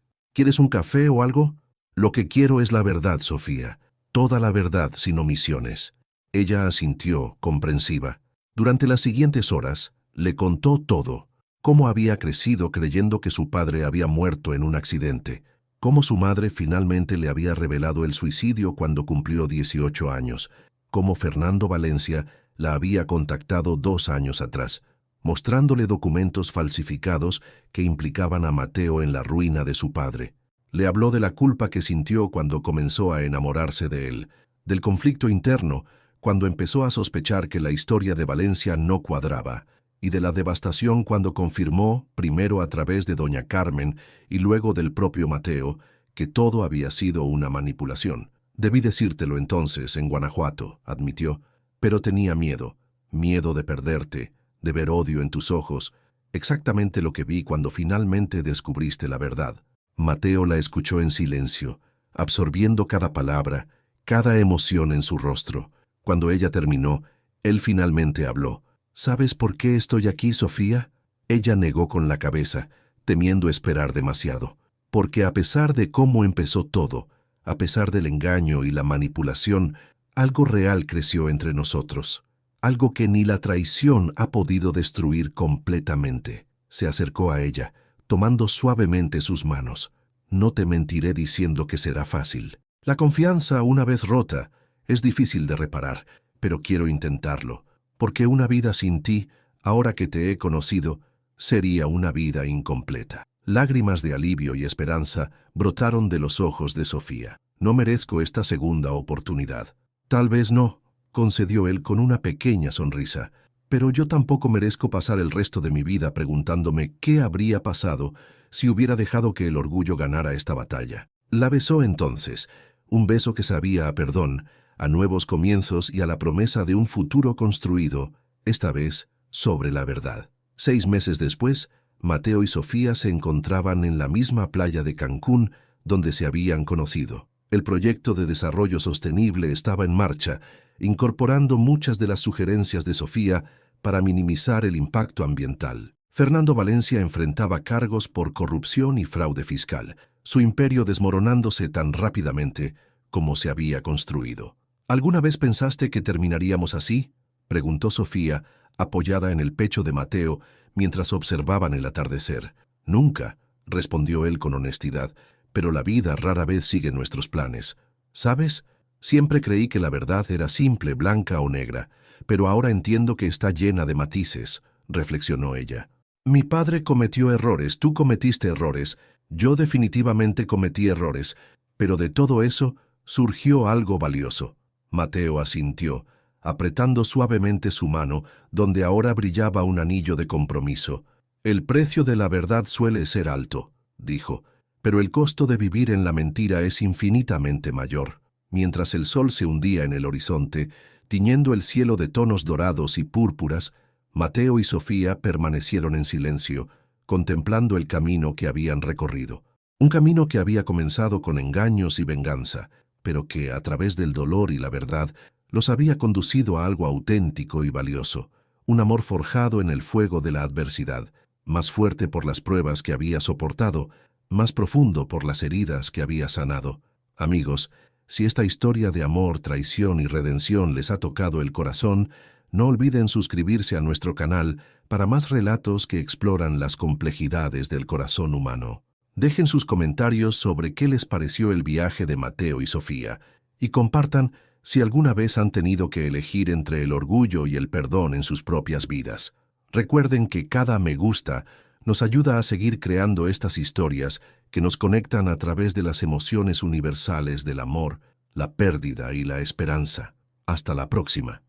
un café o algo?» «Lo que quiero es la verdad, Sofía. Toda la verdad sin omisiones». Ella asintió, comprensiva. Durante las siguientes horas, le contó todo. Cómo había crecido creyendo que su padre había muerto en un accidente. Cómo su madre finalmente le había revelado el suicidio cuando cumplió 18 años. Cómo Fernando Valencia la había contactado 2 años atrás, mostrándole documentos falsificados que implicaban a Mateo en la ruina de su padre. Le habló de la culpa que sintió cuando comenzó a enamorarse de él, del conflicto interno, cuando empezó a sospechar que la historia de Valencia no cuadraba, y de la devastación cuando confirmó, primero a través de doña Carmen y luego del propio Mateo, que todo había sido una manipulación. «Debí decírtelo entonces, en Guanajuato», admitió, «pero tenía miedo de perderte, de ver odio en tus ojos, exactamente lo que vi cuando finalmente descubriste la verdad». Mateo la escuchó en silencio, absorbiendo cada palabra, cada emoción en su rostro. Cuando ella terminó, él finalmente habló. «¿Sabes por qué estoy aquí, Sofía?» Ella negó con la cabeza, temiendo esperar demasiado. «Porque a pesar de cómo empezó todo, a pesar del engaño y la manipulación, algo real creció entre nosotros. Algo que ni la traición ha podido destruir completamente». Se acercó a ella, tomando suavemente sus manos. «No te mentiré diciendo que será fácil. La confianza, una vez rota, es difícil de reparar, pero quiero intentarlo, porque una vida sin ti, ahora que te he conocido, sería una vida incompleta». Lágrimas de alivio y esperanza brotaron de los ojos de Sofía. «No merezco esta segunda oportunidad». «Tal vez no», concedió él con una pequeña sonrisa, «pero yo tampoco merezco pasar el resto de mi vida preguntándome qué habría pasado si hubiera dejado que el orgullo ganara esta batalla». La besó entonces, un beso que sabía a perdón, a nuevos comienzos y a la promesa de un futuro construido, esta vez sobre la verdad. 6 meses después, Mateo y Sofía se encontraban en la misma playa de Cancún donde se habían conocido. El proyecto de desarrollo sostenible estaba en marcha, incorporando muchas de las sugerencias de Sofía para minimizar el impacto ambiental. Fernando Valencia enfrentaba cargos por corrupción y fraude fiscal, su imperio desmoronándose tan rápidamente como se había construido. ¿Alguna vez pensaste que terminaríamos así?, preguntó Sofía, apoyada en el pecho de Mateo mientras observaban el atardecer. Nunca, respondió él con honestidad, pero la vida rara vez sigue nuestros planes. ¿Sabes? Siempre creí que la verdad era simple, blanca o negra, pero ahora entiendo que está llena de matices, reflexionó ella. Mi padre cometió errores, tú cometiste errores, yo definitivamente cometí errores, pero de todo eso surgió algo valioso. Mateo asintió, apretando suavemente su mano, donde ahora brillaba un anillo de compromiso. El precio de la verdad suele ser alto, dijo, pero el costo de vivir en la mentira es infinitamente mayor. Mientras el sol se hundía en el horizonte, tiñendo el cielo de tonos dorados y púrpuras, Mateo y Sofía permanecieron en silencio, contemplando el camino que habían recorrido. Un camino que había comenzado con engaños y venganza, pero que, a través del dolor y la verdad, los había conducido a algo auténtico y valioso, un amor forjado en el fuego de la adversidad, más fuerte por las pruebas que había soportado, más profundo por las heridas que había sanado. Amigos, si esta historia de amor, traición y redención les ha tocado el corazón, no olviden suscribirse a nuestro canal para más relatos que exploran las complejidades del corazón humano. Dejen sus comentarios sobre qué les pareció el viaje de Mateo y Sofía, y compartan si alguna vez han tenido que elegir entre el orgullo y el perdón en sus propias vidas. Recuerden que cada me gusta nos ayuda a seguir creando estas historias que nos conectan a través de las emociones universales del amor, la pérdida y la esperanza. Hasta la próxima.